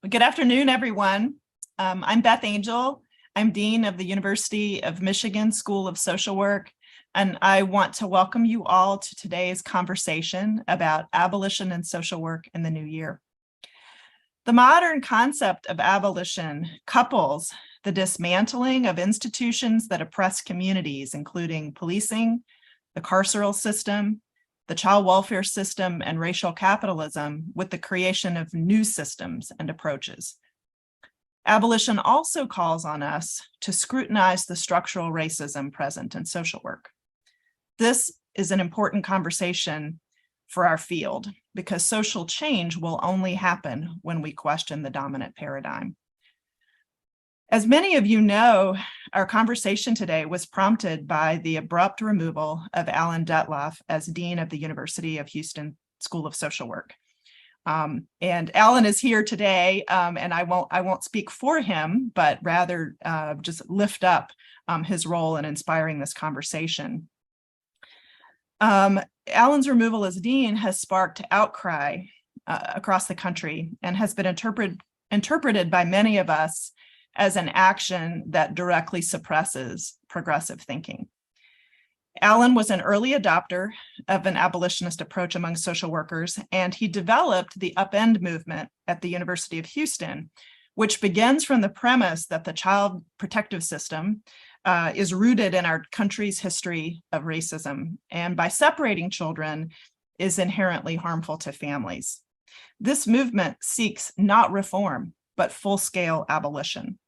Good afternoon, everyone. I'm Beth Angel. I'm Dean of the University of Michigan School of Social Work, and I want to welcome you all to today's conversation about abolition and social work in the new year. The modern concept of abolition couples the dismantling of institutions that oppress communities, including policing, the carceral system, the child welfare system, and racial capitalism, with the creation of new systems and approaches. Abolition also calls on us to scrutinize the structural racism present in social work. This is an important conversation for our field because social change will only happen when we question the dominant paradigm. As many of you know, our conversation today was prompted by the abrupt removal of Alan Detloff as Dean of the University of Houston School of Social Work. And Alan is here today, and I won't speak for him, but rather just lift up his role in inspiring this conversation. Alan's removal as Dean has sparked outcry across the country and has been interpreted by many of us as an action that directly suppresses progressive thinking. Alan was an early adopter of an abolitionist approach among social workers, and he developed the Upend movement at the University of Houston, which begins from the premise that the child protective system is rooted in our country's history of racism, and by separating children is inherently harmful to families. This movement seeks not reform, but full-scale abolition.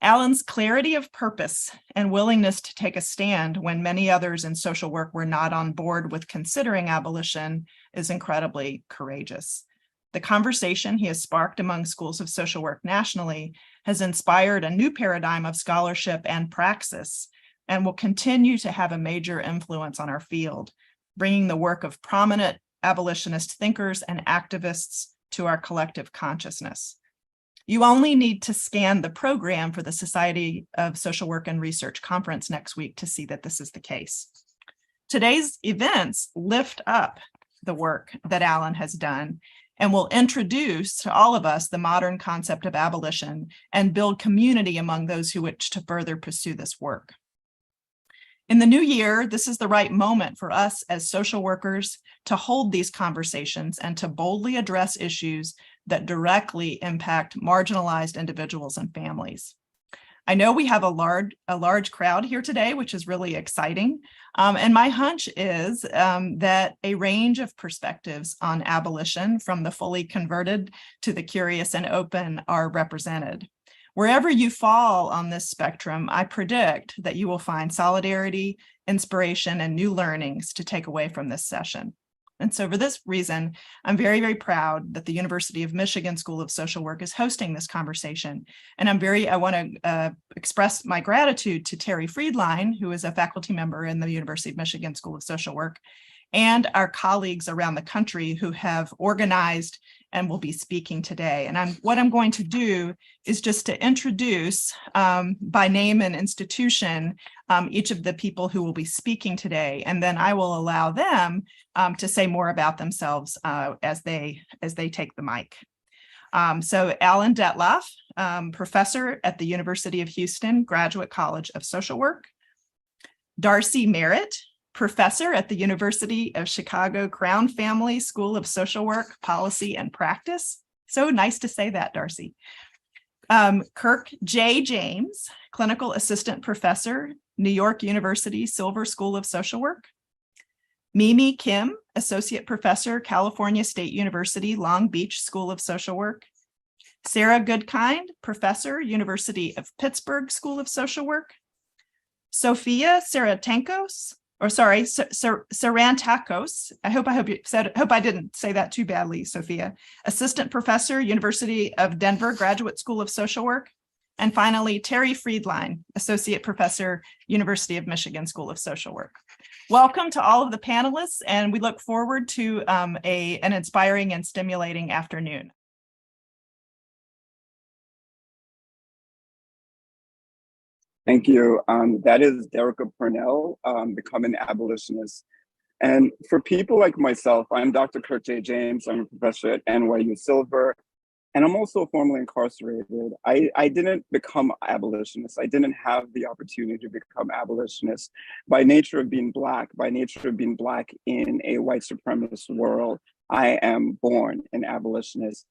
Alan's clarity of purpose and willingness to take a stand when many others in social work were not on board with considering abolition is incredibly courageous. The conversation he has sparked among schools of social work nationally has inspired a new paradigm of scholarship and praxis and will continue to have a major influence on our field, bringing the work of prominent abolitionist thinkers and activists to our collective consciousness. You only need to scan the program for the Society of Social Work and Research Conference next week to see that this is the case. Today's events lift up the work that Alan has done and will introduce to all of us the modern concept of abolition and build community among those who wish to further pursue this work. In the new year, this is the right moment for us as social workers to hold these conversations and to boldly address issues that directly impact marginalized individuals and families. I know we have a large crowd here today, which is really exciting. And my hunch is that a range of perspectives on abolition, from the fully converted to the curious and open, are represented. Wherever you fall on this spectrum, I predict that you will find solidarity, inspiration, and new learnings to take away from this session. And so for this reason, I'm very, very proud that the University of Michigan School of Social Work is hosting this conversation. And I want to express my gratitude to Terry Friedline, who is a faculty member in the University of Michigan School of Social Work, and our colleagues around the country who have organized and will be speaking today. And what I'm going to do is just to introduce by name and institution each of the people who will be speaking today, and then I will allow them to say more about themselves as they take the mic. So Alan Detloff, professor at the University of Houston Graduate College of Social Work. Darcy Merritt, professor at the University of Chicago Crown Family School of Social Work, Policy and Practice. So nice to say that, Darcy. Kirk J. James, clinical assistant professor, New York University Silver School of Social Work. Mimi Kim, associate professor, California State University Long Beach School of Social Work. Sarah Goodkind, professor, University of Pittsburgh School of Social Work. Sophia Sarantakos, I hope I didn't say that too badly, Sophia. Assistant professor, University of Denver Graduate School of Social Work. And finally, Terry Friedline, associate professor, University of Michigan School of Social Work. Welcome to all of the panelists, and we look forward to an inspiring and stimulating afternoon. Thank you. That is Derica Purnell, Become an Abolitionist. And for people like myself, I'm Dr. Kirk J. James. I'm a professor at NYU Silver. And I'm also formerly incarcerated. I didn't become abolitionist. I didn't have the opportunity to become abolitionist by nature of being Black, in a white supremacist world. I am born an abolitionist.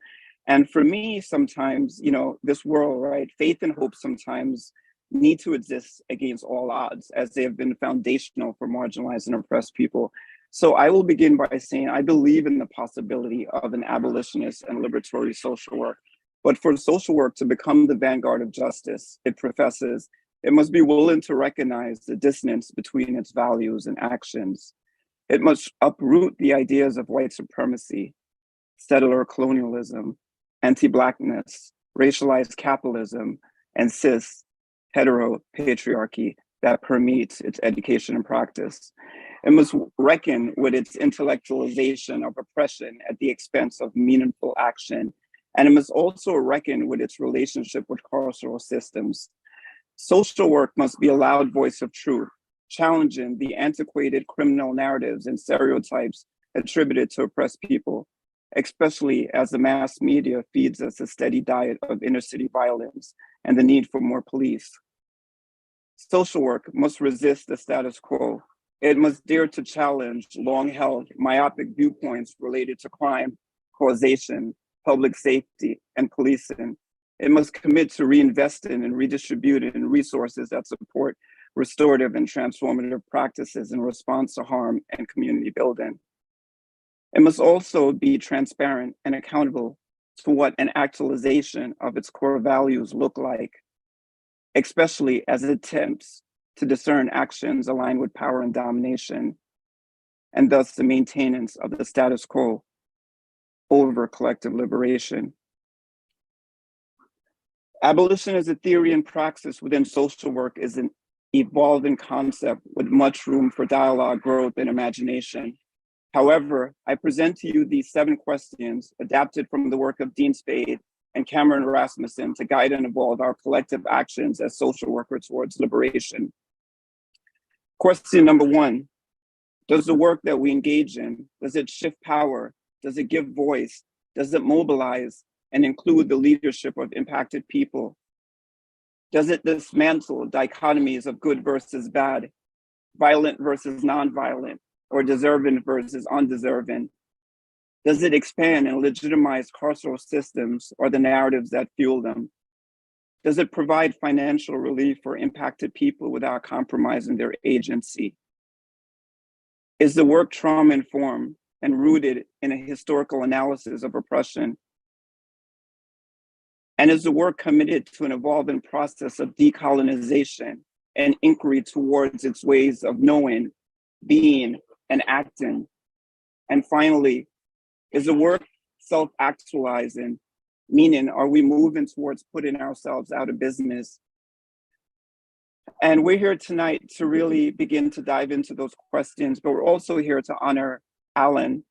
And for me, sometimes, this world, right, faith and hope sometimes need to exist against all odds, as they have been foundational for marginalized and oppressed people. So I will begin by saying I believe in the possibility of an abolitionist and liberatory social work. But for social work to become the vanguard of justice it professes, it must be willing to recognize the dissonance between its values and actions. It must uproot the ideas of white supremacy, settler colonialism, anti-Blackness, racialized capitalism, and cis heteropatriarchy that permeates its education and practice. It must reckon with its intellectualization of oppression at the expense of meaningful action. And it must also reckon with its relationship with carceral systems. Social work must be a loud voice of truth, challenging the antiquated criminal narratives and stereotypes attributed to oppressed people, especially as the mass media feeds us a steady diet of inner city violence and the need for more police. Social work must resist the status quo. It must dare to challenge long-held myopic viewpoints related to crime, causation, public safety, and policing. It must commit to reinvesting and redistributing resources that support restorative and transformative practices in response to harm and community building. It must also be transparent and accountable to what an actualization of its core values look like, especially as it attempts to discern actions aligned with power and domination, and thus the maintenance of the status quo over collective liberation. Abolition as a theory and praxis within social work is an evolving concept with much room for dialogue, growth, and imagination. However, I present to you these 7 questions adapted from the work of Dean Spade and Cameron Rasmussen to guide and evolve our collective actions as social workers towards liberation. Question number 1, does the work that we engage in, does it shift power? Does it give voice? Does it mobilize and include the leadership of impacted people? Does it dismantle dichotomies of good versus bad, violent versus nonviolent, or deserving versus undeserving? Does it expand and legitimize carceral systems or the narratives that fuel them? Does it provide financial relief for impacted people without compromising their agency? Is the work trauma-informed and rooted in a historical analysis of oppression? And is the work committed to an evolving process of decolonization and inquiry towards its ways of knowing, being, and acting? And finally, is the work self-actualizing, meaning are we moving towards putting ourselves out of business? And we're here tonight to really begin to dive into those questions, but we're also here to honor Alan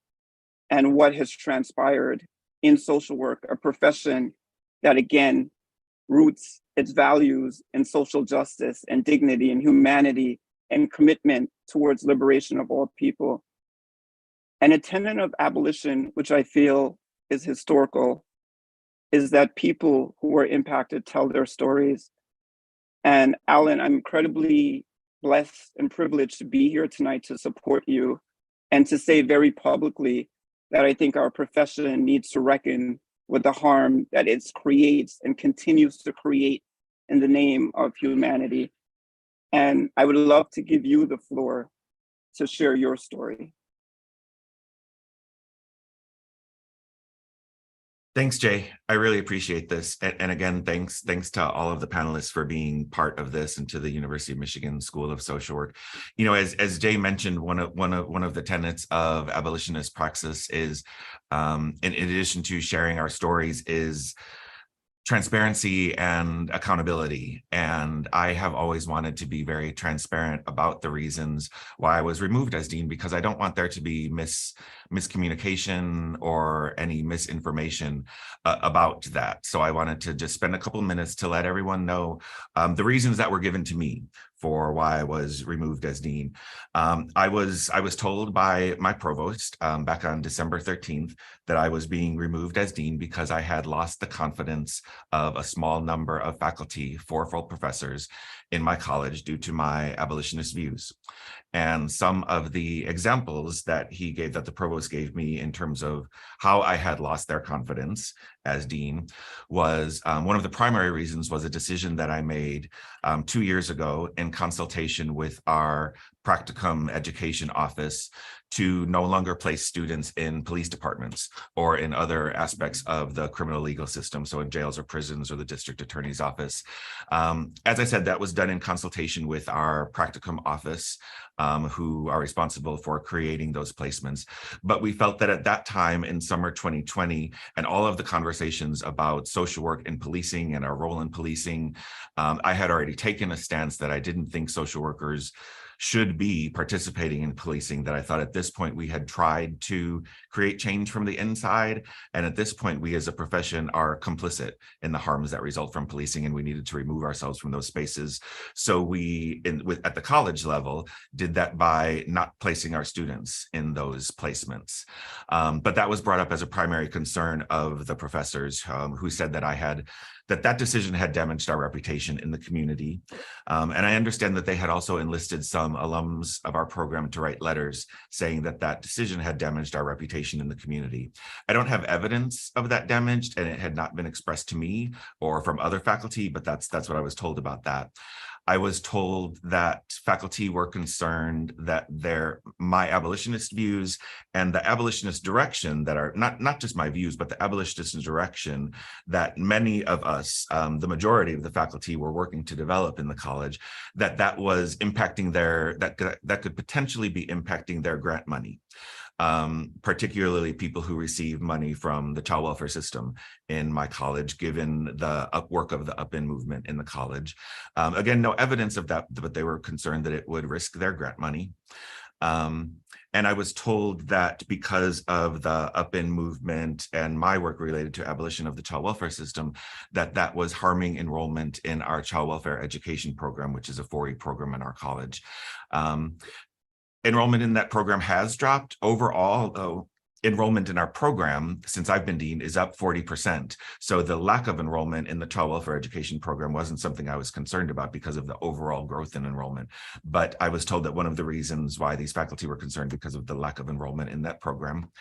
and what has transpired in social work, a profession that again roots its values in social justice and dignity and humanity and commitment towards liberation of all people. And a tenet of abolition, which I feel is historical, is that people who are impacted tell their stories. And Alan, I'm incredibly blessed and privileged to be here tonight to support you and to say very publicly that I think our profession needs to reckon with the harm that it creates and continues to create in the name of humanity. And I would love to give you the floor to share your story. Thanks, Jay. I really appreciate this. And again, thanks to all of the panelists for being part of this and to the University of Michigan School of Social Work. You know, as Jay mentioned, one of the tenets of abolitionist praxis is, in addition to sharing our stories, is transparency and accountability. And I have always wanted to be very transparent about the reasons why I was removed as dean, because I don't want there to be miscommunication or any misinformation about that. So I wanted to just spend a couple of minutes to let everyone know the reasons that were given to me for why I was removed as dean. I was told by my provost back on December 13th that I was being removed as dean because I had lost the confidence of a small number of faculty, 4 full professors in my college due to my abolitionist views. And some of the examples that he gave, that the provost gave me in terms of how I had lost their confidence as dean, was one of the primary reasons was a decision that I made 2 years ago in consultation with our practicum education office to no longer place students in police departments or in other aspects of the criminal legal system, so in jails or prisons or the district attorney's office. As I said, that was done in consultation with our practicum office, who are responsible for creating those placements. But we felt that at that time in summer 2020, and all of the conversations about social work and policing and our role in policing, I had already taken a stance that I didn't think social workers should be participating in policing, that I thought at this point we had tried to create change from the inside. And at this point, we as a profession are complicit in the harms that result from policing, and we needed to remove ourselves from those spaces. So we, at the college level, did that by not placing our students in those placements. But that was brought up as a primary concern of the professors who said that that decision had damaged our reputation in the community. And I understand that they had also enlisted some alums of our program to write letters saying that that decision had damaged our reputation in the community. I don't have evidence of that damage, and it had not been expressed to me or from other faculty, but that's what I was told about that. I was told that faculty were concerned that my abolitionist views and the abolitionist direction that are not just my views, but the abolitionist direction that many of us, the majority of the faculty, were working to develop in the college, that was impacting that could potentially be impacting their grant money. Particularly people who receive money from the child welfare system in my college, given the work of the up-in movement in the college. Again, no evidence of that, but they were concerned that it would risk their grant money. And I was told that because of the up-in movement and my work related to abolition of the child welfare system, that was harming enrollment in our child welfare education program, which is a 4-year program in our college. Enrollment in that program has dropped overall, though. Enrollment in our program since I've been dean is up 40%. So the lack of enrollment in the child welfare education program wasn't something I was concerned about because of the overall growth in enrollment. But I was told that one of the reasons why these faculty were concerned because of the lack of enrollment in that program.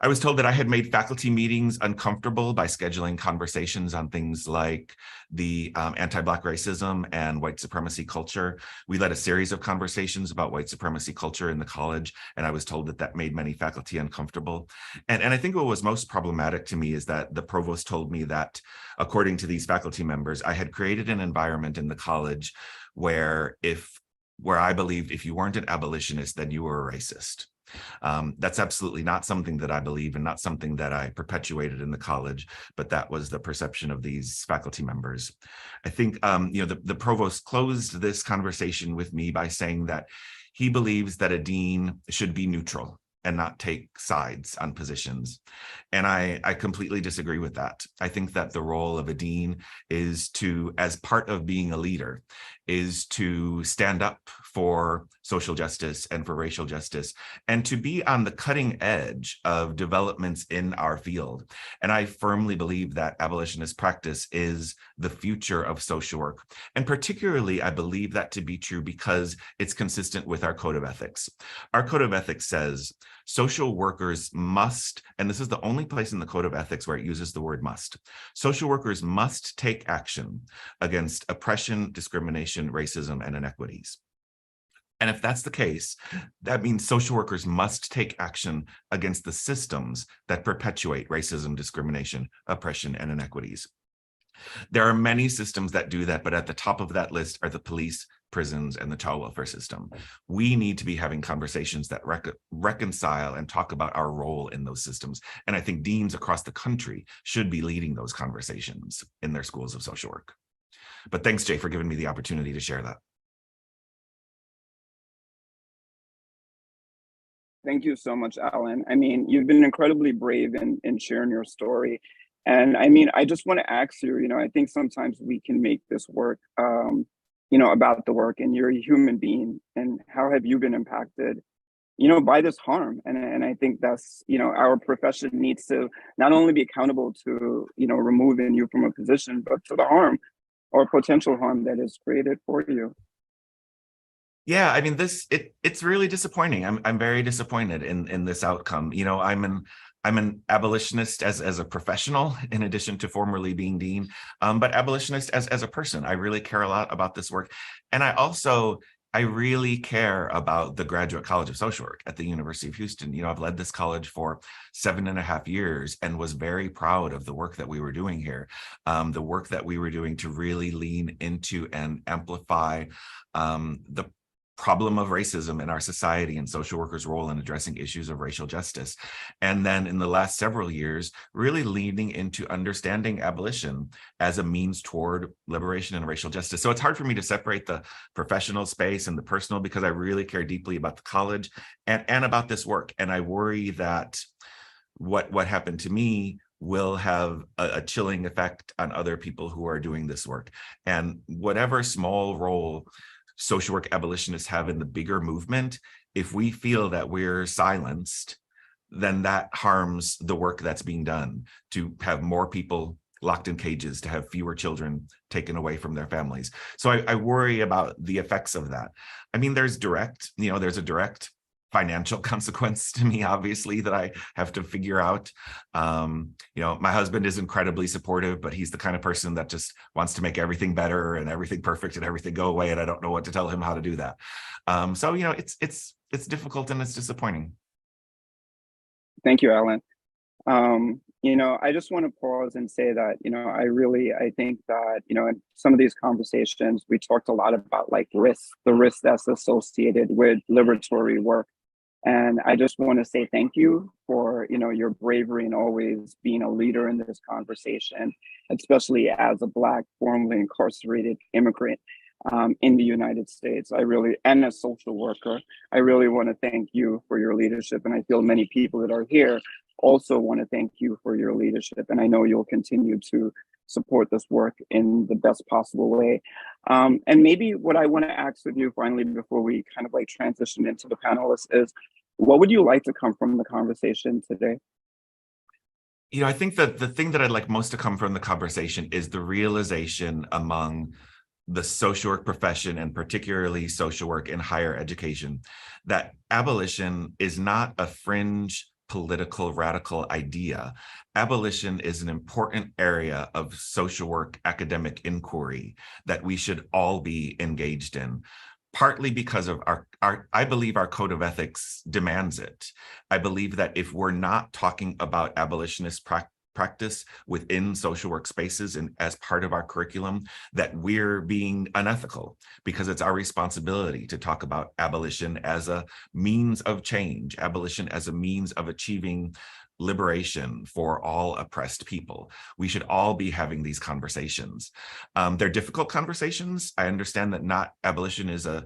I was told that I had made faculty meetings uncomfortable by scheduling conversations on things like the anti-Black racism and white supremacy culture. We led a series of conversations about white supremacy culture in the college, and I was told that made many faculty uncomfortable. And I think what was most problematic to me is that the provost told me that, according to these faculty members, I had created an environment in the college where I believed if you weren't an abolitionist, then you were a racist. That's absolutely not something that I believe and not something that I perpetuated in the college, but that was the perception of these faculty members. I think the provost closed this conversation with me by saying that he believes that a dean should be neutral and not take sides on positions. And I completely disagree with that. I think that the role of a dean is to, as part of being a leader, is to stand up for social justice and for racial justice, and to be on the cutting edge of developments in our field. And I firmly believe that abolitionist practice is the future of social work. And particularly, I believe that to be true because it's consistent with our code of ethics. Our code of ethics says social workers must, and this is the only place in the code of ethics where it uses the word must, social workers must take action against oppression, discrimination, racism, and inequities. And if that's the case, that means social workers must take action against the systems that perpetuate racism, discrimination, oppression, and inequities. There are many systems that do that, but at the top of that list are the police, prisons, and the child welfare system. We need to be having conversations that reconcile and talk about our role in those systems. And I think deans across the country should be leading those conversations in their schools of social work. But thanks, Jay, for giving me the opportunity to share that. Thank you so much, Alan. I mean, you've been incredibly brave in sharing your story. And I mean, I just want to ask you, I think sometimes we can make this work about the work, and you're a human being, and how have you been impacted, by this harm? And I think that's, our profession needs to not only be accountable to, removing you from a position, but to the harm or potential harm that is created for you. Yeah, I mean, it's really disappointing. I'm very disappointed in this outcome. I'm an abolitionist as a professional, in addition to formerly being dean, but abolitionist as a person. I really care a lot about this work, and I really care about the Graduate College of Social Work at the University of Houston. I've led this college for 7.5 years and was very proud of the work that we were doing here, the work that we were doing to really lean into and amplify the problem of racism in our society and social workers' role in addressing issues of racial justice. And then in the last several years, really leaning into understanding abolition as a means toward liberation and racial justice. So it's hard for me to separate the professional space and the personal, because I really care deeply about the college and about this work. And I worry that what happened to me will have a chilling effect on other people who are doing this work. And whatever small role social work abolitionists have in the bigger movement, if we feel that we're silenced, then that harms the work that's being done to have more people locked in cages, to have fewer children taken away from their families. So I worry about the effects of that. I mean, there's a direct financial consequence to me, obviously, that I have to figure out. My husband is incredibly supportive, but he's the kind of person that just wants to make everything better and everything perfect and everything go away, and I don't know what to tell him how to do that. So it's difficult and it's disappointing. Thank you, Alan. I just want to pause and say that, I think that, in some of these conversations, we talked a lot about the risk that's associated with liberatory work. And I just want to say thank you for, your bravery and always being a leader in this conversation, especially as a Black, formerly incarcerated immigrant in the United States. And a social worker, I really want to thank you for your leadership. And I feel many people that are here also want to thank you for your leadership. And I know you'll continue to support this work in the best possible way. And maybe what I want to ask of you finally, before we kind of transition into the panelists, is what would you like to come from the conversation today? I think that the thing that I'd like most to come from the conversation is the realization among the social work profession, and particularly social work in higher education, that abolition is not a fringe political radical idea. Abolition is an important area of social work academic inquiry that we should all be engaged in, partly because of I believe our code of ethics demands it. I believe that if we're not talking about abolitionist practice within social work spaces and as part of our curriculum, that we're being unethical, because it's our responsibility to talk about abolition as a means of change, abolition as a means of achieving liberation for all oppressed people. We should all be having these conversations. They're difficult conversations. I understand that not abolition is a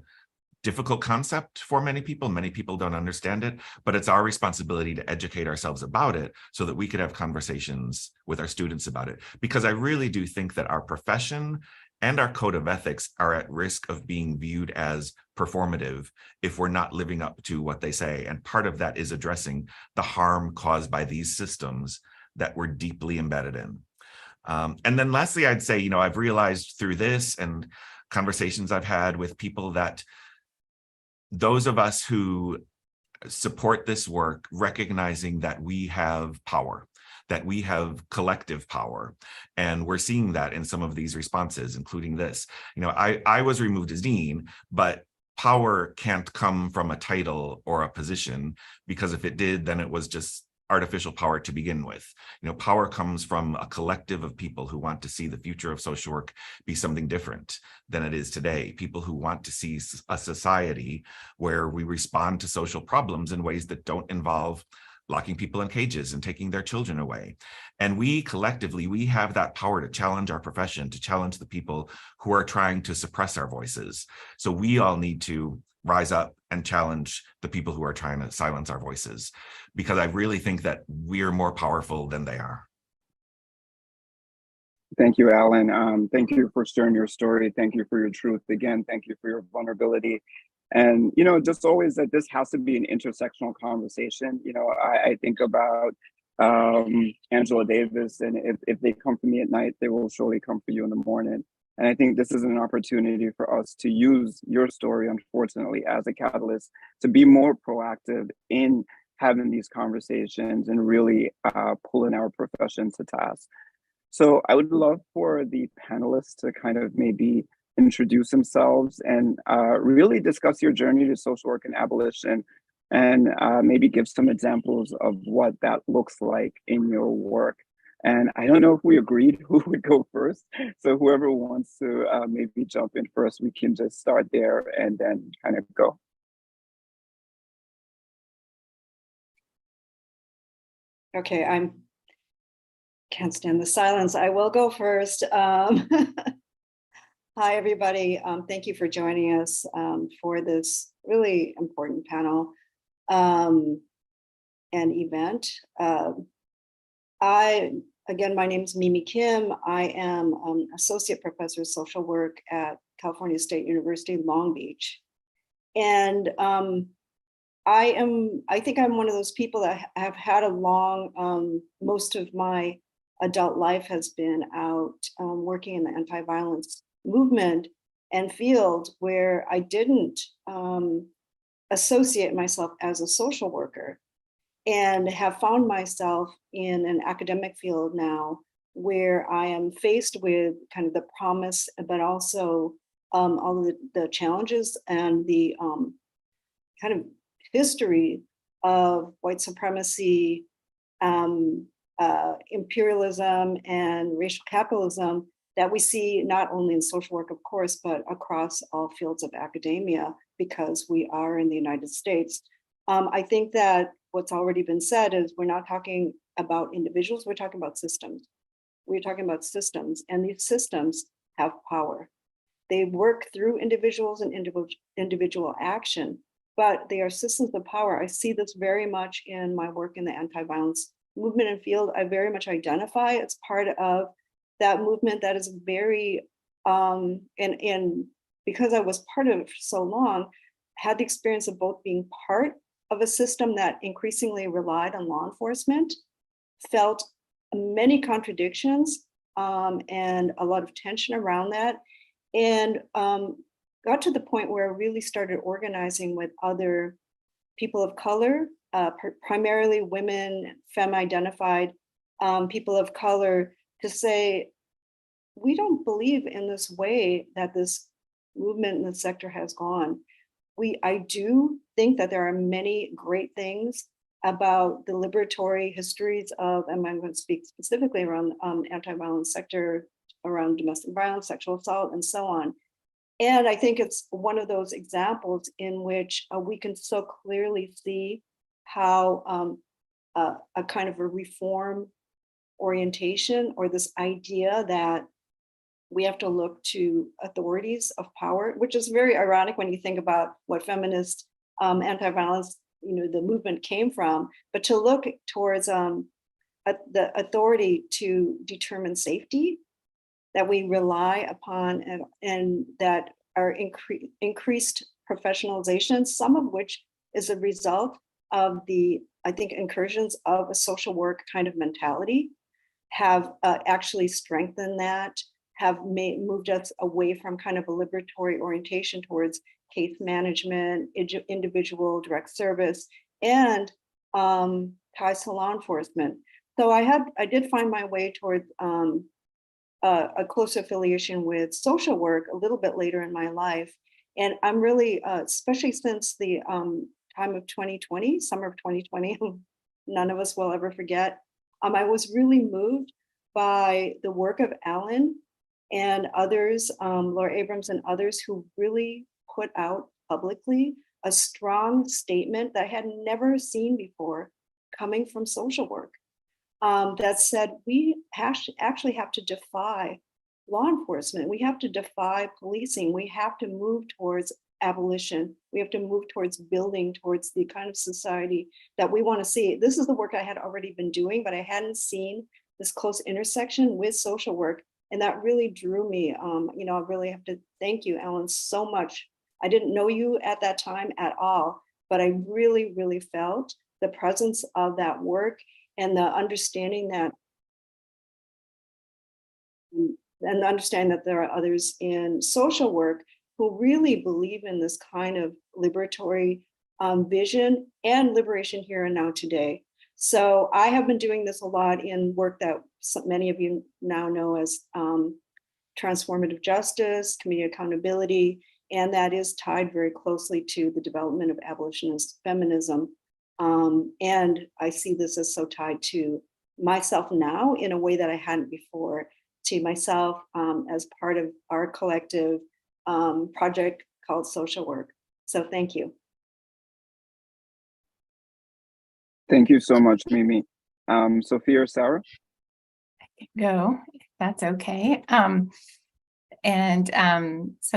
difficult concept for many people. Many people don't understand it, but it's our responsibility to educate ourselves about it so that we could have conversations with our students about it. Because I really do think that our profession and our code of ethics are at risk of being viewed as performative if we're not living up to what they say. And part of that is addressing the harm caused by these systems that we're deeply embedded in. And then lastly, I'd say, I've realized through this and conversations I've had with people that those of us who support this work, recognizing that we have power, that we have collective power. And we're seeing that in some of these responses, including this. I was removed as dean, but power can't come from a title or a position, because if it did, then it was just artificial power to begin with. Power comes from a collective of people who want to see the future of social work be something different than it is today. People who want to see a society where we respond to social problems in ways that don't involve locking people in cages and taking their children away. And we collectively, we have that power to challenge our profession, to challenge the people who are trying to suppress our voices. So we all need to rise up and challenge the people who are trying to silence our voices, because I really think that we're more powerful than they are. Thank you, Alan. Thank you for sharing your story. Thank you for your truth. Again, thank you for your vulnerability. And, just always that this has to be an intersectional conversation. I think about Angela Davis, and if they come for me at night, they will surely come for you in the morning. And I think this is an opportunity for us to use your story, unfortunately, as a catalyst to be more proactive in having these conversations and really pulling our profession to task. So I would love for the panelists to kind of maybe introduce themselves and really discuss your journey to social work and abolition, and maybe give some examples of what that looks like in your work. And I don't know if we agreed who would go first. So whoever wants to maybe jump in first, we can just start there and then kind of go. Okay, can't stand the silence. I will go first. Hi, everybody. Thank you for joining us for this really important panel and event. Again, my name is Mimi Kim. I am Associate Professor of Social Work at California State University, Long Beach. And I think I'm one of those people that have had a long, most of my adult life has been out working in the anti-violence movement and field where I didn't associate myself as a social worker, and have found myself in an academic field now where I am faced with kind of the promise, but also all of the challenges and the kind of history of white supremacy, imperialism, and racial capitalism that we see not only in social work, of course, but across all fields of academia, because we are in the United States. I think that what's already been said is we're not talking about individuals, we're talking about systems. We're talking about systems, and these systems have power. They work through individuals and individual action, but they are systems of power. I see this very much in my work in the anti-violence movement and field. I very much identify as part of that movement that is very, and because I was part of it for so long, had the experience of both being part of a system that increasingly relied on law enforcement, felt many contradictions and a lot of tension around that, and got to the point where I really started organizing with other people of color, primarily women, femme-identified people of color, to say, we don't believe in this way that this movement in the sector has gone. I do think that there are many great things about the liberatory histories of, and I'm going to speak specifically around anti-violence sector, around domestic violence, sexual assault, and so on. And I think it's one of those examples in which we can so clearly see how a kind of a reform orientation, or this idea that we have to look to authorities of power, which is very ironic when you think about what feminist anti-violence, the movement came from, but to look towards the authority to determine safety, that we rely upon, and that are increased professionalization, some of which is a result of the, I think, incursions of a social work kind of mentality, have actually strengthened that, have moved us away from kind of a liberatory orientation towards case management, individual direct service, and ties to law enforcement. So I did find my way toward a close affiliation with social work a little bit later in my life. And I'm really, especially since the time of 2020, summer of 2020, none of us will ever forget, I was really moved by the work of Alan and others, Laura Abrams and others, who really put out publicly a strong statement that I had never seen before coming from social work, that said we actually have to defy law enforcement. We have to defy policing. We have to move towards abolition. We have to move towards building towards the kind of society that we want to see. This is the work I had already been doing, but I hadn't seen this close intersection with social work. And that really drew me. I really have to thank you, Ellen, so much. I didn't know you at that time at all, but I really, really felt the presence of that work and the understanding that there are others in social work who really believe in this kind of liberatory vision and liberation here and now today. So I have been doing this a lot in work that many of you now know as transformative justice, community accountability, and that is tied very closely to the development of abolitionist feminism. And I see this as so tied to myself now in a way that I hadn't before, to myself as part of our collective project called Social Work. So thank you. Thank you so much, Mimi. Sophia or Sarah? Go, if that's okay. So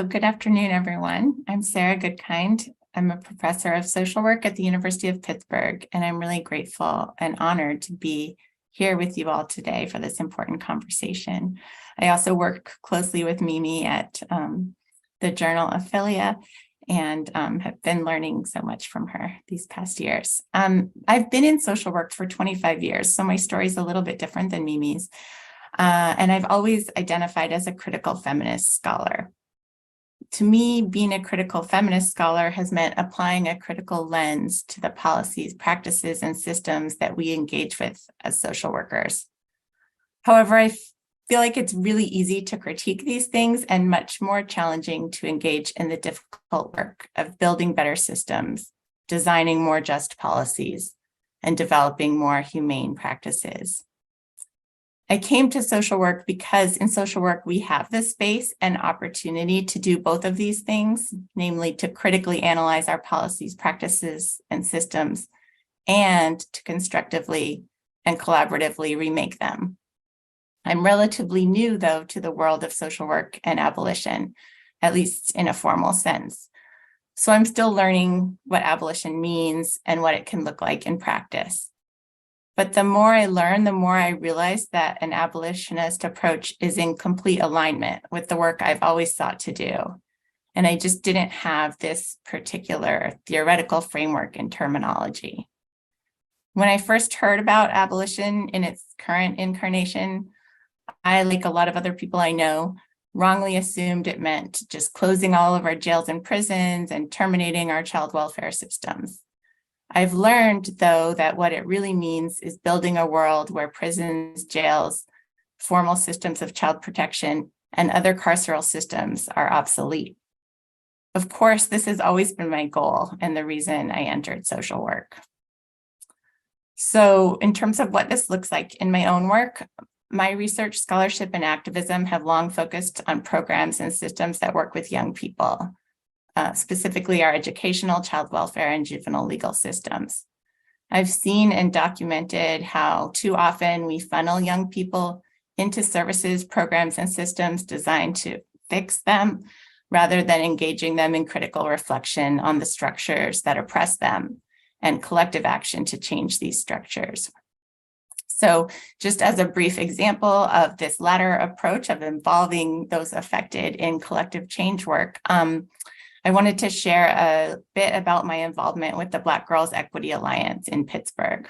good afternoon, everyone. I'm Sarah Goodkind. I'm a professor of social work at the University of Pittsburgh, and I'm really grateful and honored to be here with you all today for this important conversation. I also work closely with Mimi at the Journal Affiliate, and have been learning so much from her these past years. I've been in social work for 25 years, so my story is a little bit different than Mimi's. And I've always identified as a critical feminist scholar. To me, being a critical feminist scholar has meant applying a critical lens to the policies, practices, and systems that we engage with as social workers. However, I feel like it's really easy to critique these things and much more challenging to engage in the difficult work of building better systems, designing more just policies, and developing more humane practices. I came to social work because in social work, we have the space and opportunity to do both of these things, namely to critically analyze our policies, practices, and systems, and to constructively and collaboratively remake them. I'm relatively new, though, to the world of social work and abolition, at least in a formal sense. So I'm still learning what abolition means and what it can look like in practice. But the more I learn, the more I realize that an abolitionist approach is in complete alignment with the work I've always sought to do. And I just didn't have this particular theoretical framework and terminology. When I first heard about abolition in its current incarnation, I, like a lot of other people I know, wrongly assumed it meant just closing all of our jails and prisons and terminating our child welfare systems. I've learned, though, that what it really means is building a world where prisons, jails, formal systems of child protection, and other carceral systems are obsolete. Of course, this has always been my goal and the reason I entered social work. So in terms of what this looks like in my own work, my research, scholarship, and activism have long focused on programs and systems that work with young people. Specifically our educational, child welfare, and juvenile legal systems. I've seen and documented how too often we funnel young people into services, programs, and systems designed to fix them, rather than engaging them in critical reflection on the structures that oppress them and collective action to change these structures. So just as a brief example of this latter approach of involving those affected in collective change work, I wanted to share a bit about my involvement with the Black Girls Equity Alliance in Pittsburgh.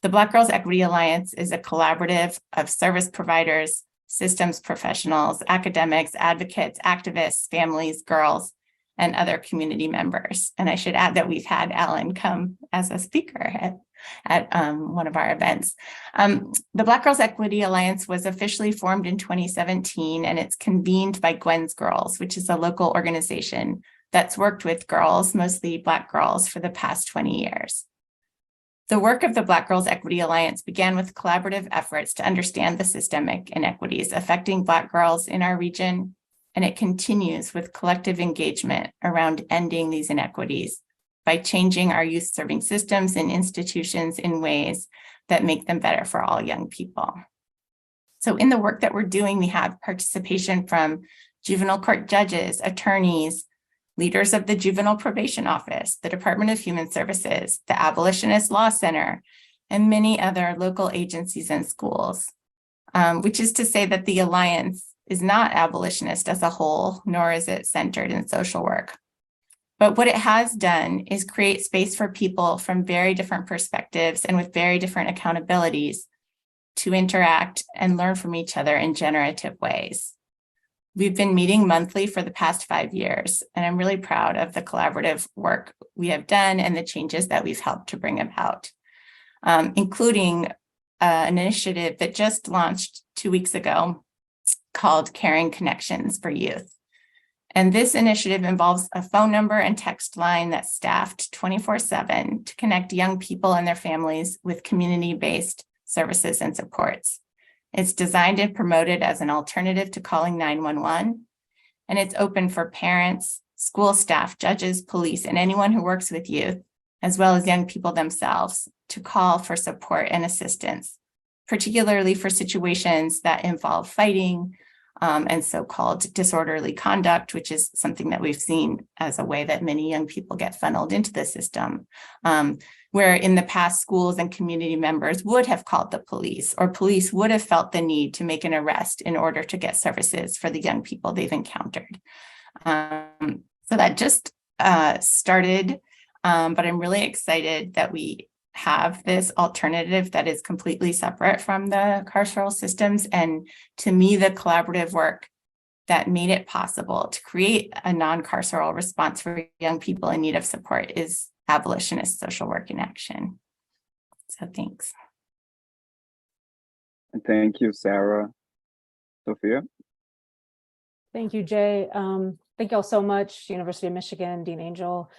The Black Girls Equity Alliance is a collaborative of service providers, systems professionals, academics, advocates, activists, families, girls, and other community members. And I should add that we've had Alan come as a speaker at one of our events. The Black Girls Equity Alliance was officially formed in 2017, and it's convened by Gwen's Girls, which is a local organization that's worked with girls, mostly Black girls, for the past 20 years. The work of the Black Girls Equity Alliance began with collaborative efforts to understand the systemic inequities affecting Black girls in our region, and it continues with collective engagement around ending these inequities by changing our youth serving systems and institutions in ways that make them better for all young people. So in the work that we're doing, we have participation from juvenile court judges, attorneys, leaders of the Juvenile Probation Office, the Department of Human Services, the Abolitionist Law Center, and many other local agencies and schools. which is to say that the Alliance is not abolitionist as a whole, nor is it centered in social work. But what it has done is create space for people from very different perspectives and with very different accountabilities to interact and learn from each other in generative ways. We've been meeting monthly for the past 5 years, and I'm really proud of the collaborative work we have done and the changes that we've helped to bring about, including an initiative that just launched 2 weeks ago called Caring Connections for Youth. And this initiative involves a phone number and text line that's staffed 24/7 to connect young people and their families with community-based services and supports. It's designed and promoted as an alternative to calling 911, and it's open for parents, school staff, judges, police, and anyone who works with youth, as well as young people themselves, to call for support and assistance, particularly for situations that involve fighting, and so-called disorderly conduct, which is something that we've seen as a way that many young people get funneled into the system, where in the past schools and community members would have called the police, or police would have felt the need to make an arrest in order to get services for the young people they've encountered. So that just started, but I'm really excited that we have this alternative that is completely separate from the carceral systems. And to me, the collaborative work that made it possible to create a non-carceral response for young people in need of support is abolitionist social work in action. So thanks. And thank you, Sarah. Sophia? Thank you, Jay. Thank you all so much, University of Michigan, Dean Angel,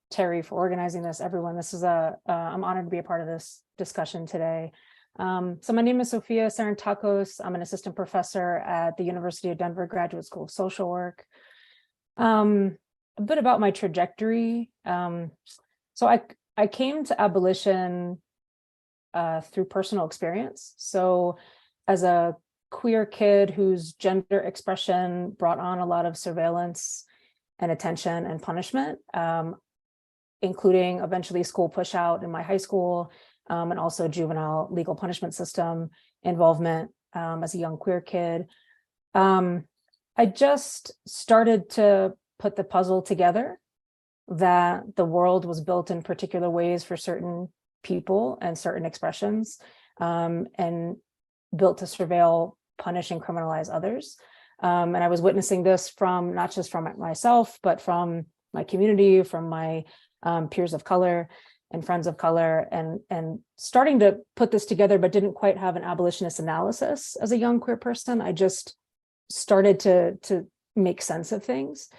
Terry, for organizing this. Everyone, this is I'm honored to be a part of this discussion today. So my name is Sophia Sarantakos. I'm an assistant professor at the University of Denver Graduate School of Social Work. A bit about my trajectory. So I came to abolition through personal experience. So as a queer kid whose gender expression brought on a lot of surveillance and attention and punishment, including eventually school push out in my high school, and also juvenile legal punishment system involvement as a young queer kid. I just started to put the puzzle together that the world was built in particular ways for certain people and certain expressions, and built to surveil, punish, and criminalize others. And I was witnessing this from not just from myself, but from my community, from my peers of color and friends of color, and starting to put this together, but didn't quite have an abolitionist analysis as a young queer person. I just started to make sense of things.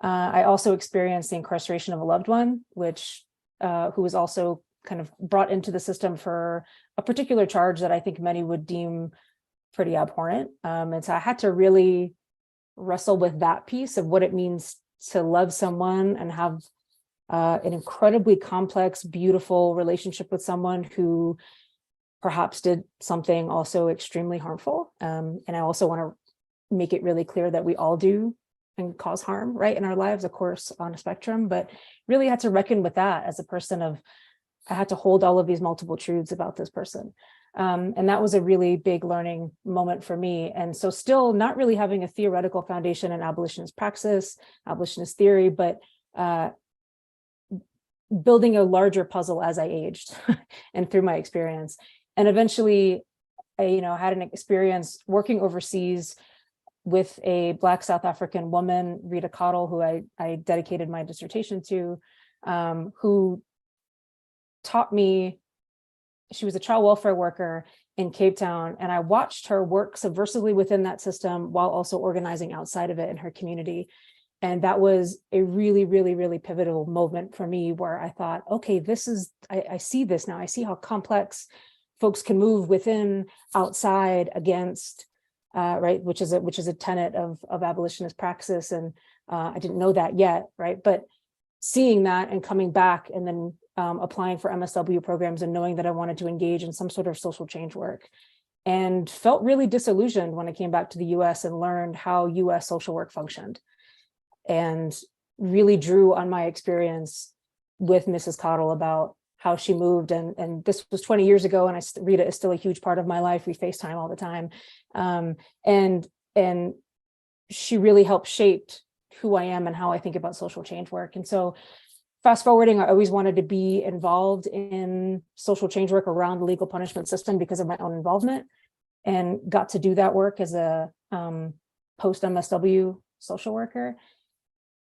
I also experienced the incarceration of a loved one, who was also kind of brought into the system for a particular charge that I think many would deem pretty abhorrent. And so I had to really wrestle with that piece of what it means to love someone and have an incredibly complex, beautiful relationship with someone who perhaps did something also extremely harmful. And I also want to make it really clear that we all do and cause harm, right, in our lives, of course, on a spectrum, but really had to reckon with that as a person of, I had to hold all of these multiple truths about this person. And that was a really big learning moment for me. And so still not really having a theoretical foundation in abolitionist praxis, abolitionist theory, but building a larger puzzle as I aged and through my experience. And eventually, I had an experience working overseas with a Black South African woman, Rita Cottle, who I dedicated my dissertation to, who taught me. She was a child welfare worker in Cape Town, and I watched her work subversively within that system while also organizing outside of it in her community. And that was a really, really, really pivotal moment for me, where I thought, okay, I see this now. I see how complex folks can move within, outside, against, right, which is a tenet of abolitionist praxis. And I didn't know that yet, right? But seeing that and coming back and then applying for MSW programs and knowing that I wanted to engage in some sort of social change work, and felt really disillusioned when I came back to the US and learned how US social work functioned, and really drew on my experience with Mrs. Cottle about how she moved. And this was 20 years ago, and Rita is still a huge part of my life. We FaceTime all the time. And she really helped shape who I am and how I think about social change work. And so fast forwarding, I always wanted to be involved in social change work around the legal punishment system because of my own involvement, and got to do that work as a post MSW social worker.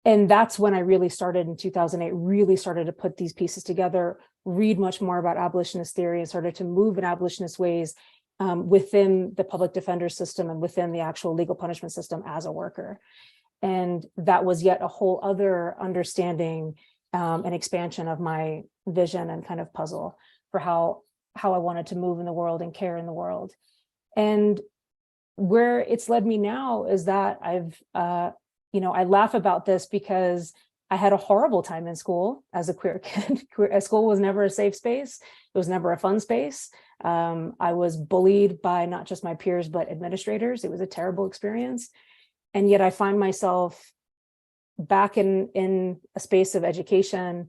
And that's when I really started in 2008, really started to put these pieces together, read much more about abolitionist theory, and started to move in abolitionist ways within the public defender system and within the actual legal punishment system as a worker. And that was yet a whole other understanding and expansion of my vision and kind of puzzle for how I wanted to move in the world and care in the world. And where it's led me now is that I laugh about this because I had a horrible time in school as a queer kid. School was never a safe space. It was never a fun space. I was bullied by not just my peers, but administrators. It was a terrible experience. And yet I find myself back in a space of education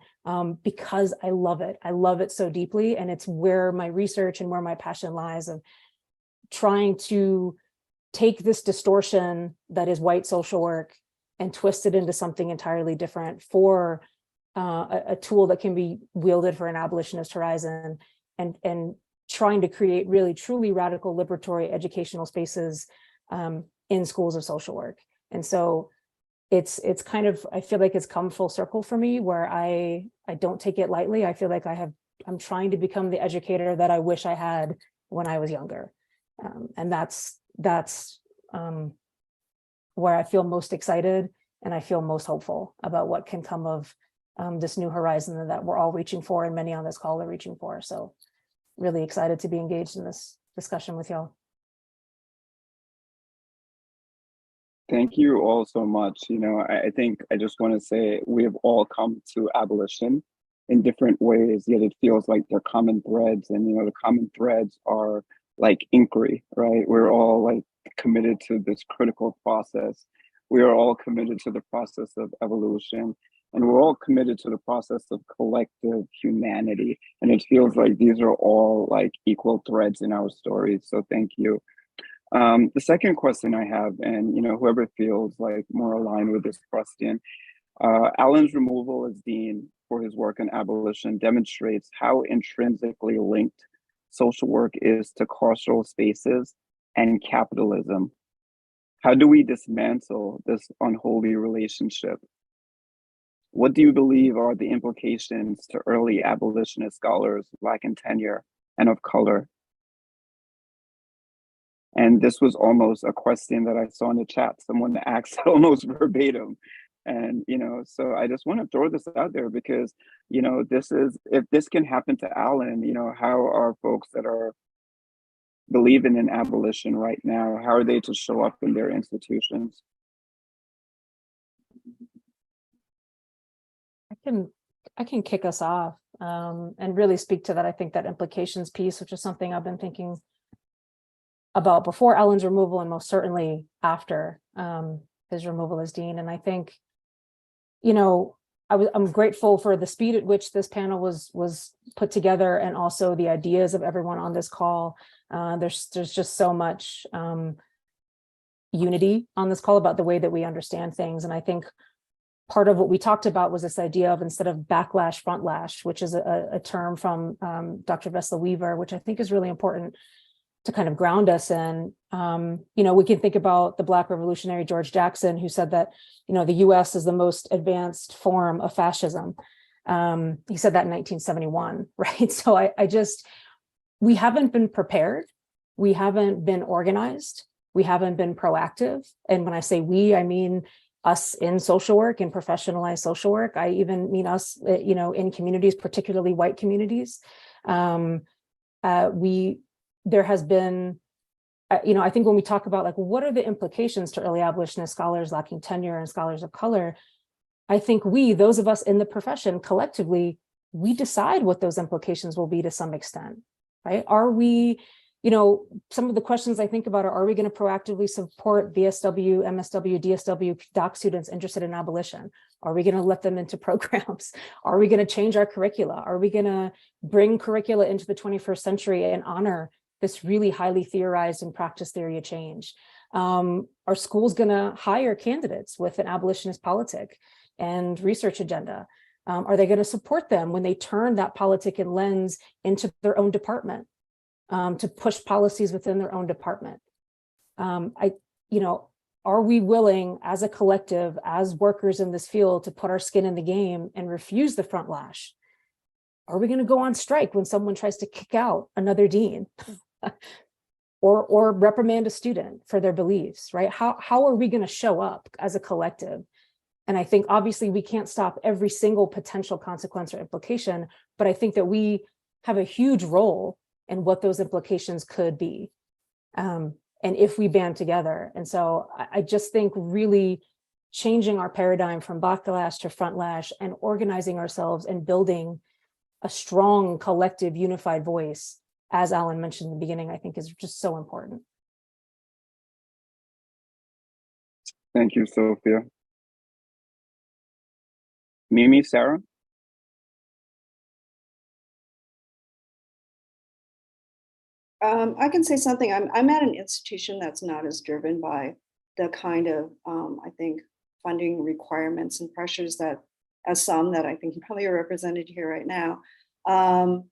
because I love it. I love it so deeply. And it's where my research and where my passion lies, of trying to take this distortion that is white social work and twist it into something entirely different for a tool that can be wielded for an abolitionist horizon, and trying to create really truly radical liberatory educational spaces in schools of social work. And so it's kind of, I feel like it's come full circle for me, where I don't take it lightly. I feel like I'm trying to become the educator that I wish I had when I was younger. And that's where I feel most excited, and I feel most hopeful about what can come of this new horizon that we're all reaching for, and many on this call are reaching for. So really excited to be engaged in this discussion with y'all. Thank you all so much. I think I just want to say we have all come to abolition in different ways, yet it feels like they're common threads. And, the common threads are like inquiry, right? We're all like committed to this critical process. We are all committed to the process of evolution, and we're all committed to the process of collective humanity. And it feels like these are all like equal threads in our stories. So thank you. The second question I have, and whoever feels like more aligned with this question, Alan's removal as dean for his work on abolition demonstrates how intrinsically linked social work is to carceral spaces and capitalism. How do we dismantle this unholy relationship? What do you believe are the implications to early abolitionist scholars Black in tenure and of color? And this was almost a question that I saw in the chat. Someone asked almost verbatim. And, so I just want to throw this out there because, if this can happen to Alan, how are folks that are believing in abolition right now, how are they to show up in their institutions? I can kick us off and really speak to that. I think that implications piece, which is something I've been thinking about before Alan's removal, and most certainly after his removal as dean. And I think, I'm grateful for the speed at which this panel was put together, and also the ideas of everyone on this call. There's just so much unity on this call about the way that we understand things. And I think part of what we talked about was this idea of, instead of backlash, frontlash, which is a term from Dr. Vesla Weaver, which I think is really important to kind of ground us in. We can think about the Black revolutionary George Jackson, who said that, the US is the most advanced form of fascism. He said that in 1971, right? So we haven't been prepared. We haven't been organized. We haven't been proactive. And when I say we, I mean us in social work and professionalized social work. I even mean us, in communities, particularly white communities. There has been, I think when we talk about like, what are the implications to early abolitionist scholars lacking tenure and scholars of color, I think those of us in the profession collectively, we decide what those implications will be to some extent, right? Are we, some of the questions I think about are we going to proactively support BSW, MSW, DSW doc students interested in abolition? Are we going to let them into programs? Are we going to change our curricula? Are we going to bring curricula into the 21st century and honor this really highly theorized and practice theory of change? Are schools going to hire candidates with an abolitionist politic and research agenda? Are they going to support them when they turn that politic and lens into their own department to push policies within their own department? Are we willing as a collective, as workers in this field, to put our skin in the game and refuse the front lash? Are we going to go on strike when someone tries to kick out another dean or reprimand a student for their beliefs, right? How are we going to show up as a collective? And I think obviously we can't stop every single potential consequence or implication, but I think that we have a huge role in what those implications could be. And if we band together. And so I just think really changing our paradigm from backlash to front lash and organizing ourselves and building a strong collective unified voice, as Alan mentioned in the beginning, I think is just so important. Thank you, Sophia. Mimi, Sarah? I can say something. I'm at an institution that's not as driven by the kind of, I think, funding requirements and pressures that, as some that I think you probably are represented here right now. But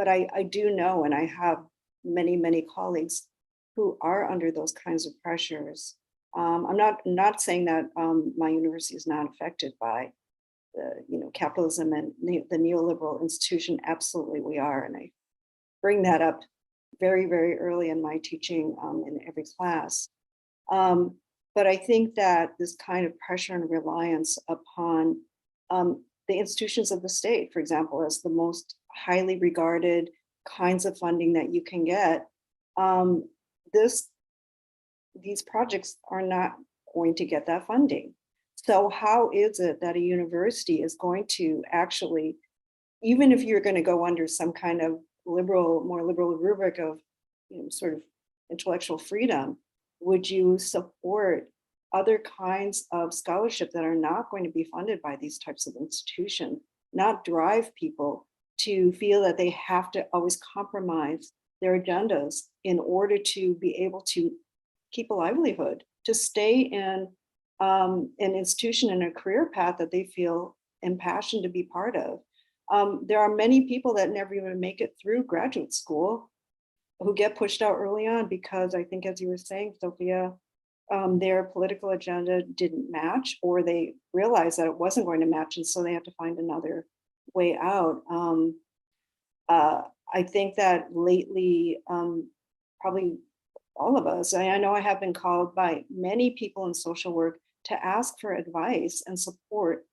I do know, and I have many colleagues who are under those kinds of pressures. I'm not saying that my university is not affected by capitalism and the neoliberal institution. Absolutely, we are, and I bring that up very early in my teaching in every class. But I think that this kind of pressure and reliance upon the institutions of the state, for example, as the most highly regarded kinds of funding that you can get, these projects are not going to get that funding. So how is it that a university is going to actually, even if you're going to go under some kind of more liberal rubric of sort of intellectual freedom, would you support other kinds of scholarship that are not going to be funded by these types of institutions, not drive people to feel that they have to always compromise their agendas in order to be able to keep a livelihood, to stay in an institution and a career path that they feel impassioned to be part of. There are many people that never even make it through graduate school who get pushed out early on because I think, as you were saying, Sophia, their political agenda didn't match, or they realized that it wasn't going to match, and so they had to find another way out. I think that lately, probably all of us, I know I have been called by many people in social work to ask for advice and support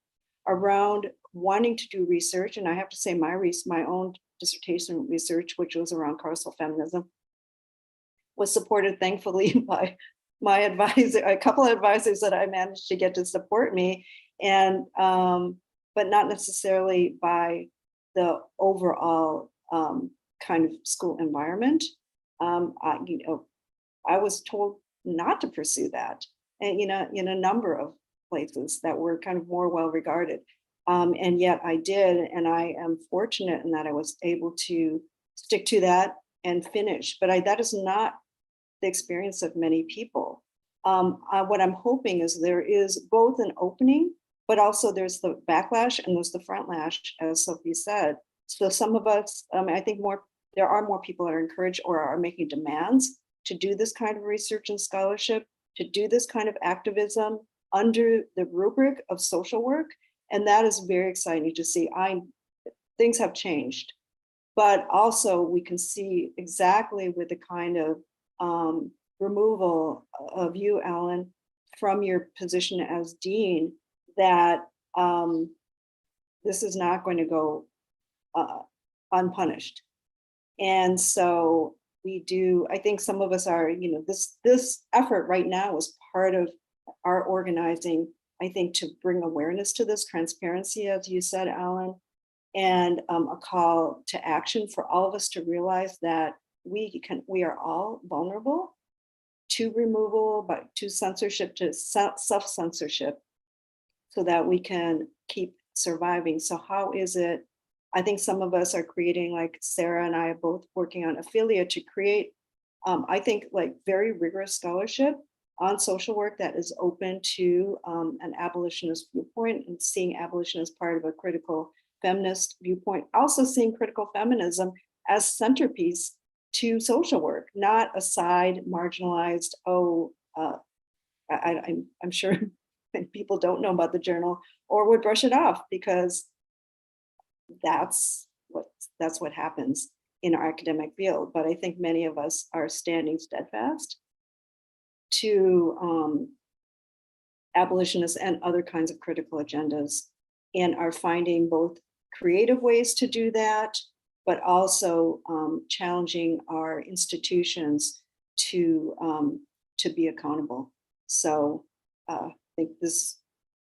around wanting to do research. And I have to say my own dissertation research, which was around carceral feminism, was supported thankfully by my advisor, a couple of advisors that I managed to get to support me, and but not necessarily by the overall kind of school environment. I was told not to pursue that, and in a number of places that were kind of more well regarded, and yet I did, and I am fortunate in that I was able to stick to that and finish. But that is not the experience of many people. What I'm hoping is there is both an opening, but also there's the backlash and there's the front lash, as Sophie said. So some of us, I think there are more people that are encouraged or are making demands to do this kind of research and scholarship, to do this kind of activism under the rubric of social work. And that is very exciting to see. Things have changed, but also we can see exactly with the kind of removal of you, Alan, from your position as dean, that this is not going to go unpunished. And so I think some of us are, this effort right now is part of our organizing, I think, to bring awareness to this transparency, as you said, Alan, and a call to action for all of us to realize that we are all vulnerable to removal, but to censorship, to self-censorship, so that we can keep surviving. So how is it, I think some of us are creating, like Sarah and I are both working on Affiliate to create, I think, like very rigorous scholarship on social work that is open to an abolitionist viewpoint, and seeing abolition as part of a critical feminist viewpoint, also seeing critical feminism as centerpiece to social work, not a side marginalized, I'm sure people don't know about the journal or would brush it off, because that's what happens in our academic field. But I think many of us are standing steadfast to abolitionists and other kinds of critical agendas, and are finding both creative ways to do that, but also challenging our institutions to be accountable. So I think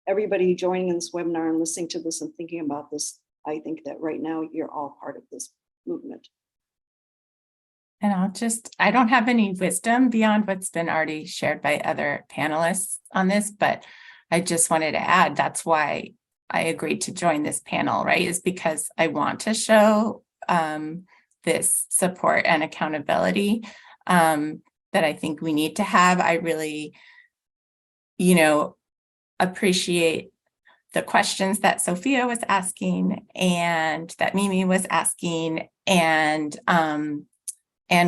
everybody joining in this webinar and listening to this and thinking about this, I think that right now you're all part of this movement. And I don't have any wisdom beyond what's been already shared by other panelists on this, but I just wanted to add, that's why I agreed to join this panel, right? Is because I want to show this support and accountability that I think we need to have. I really, appreciate the questions that Sophia was asking and that Mimi was asking, and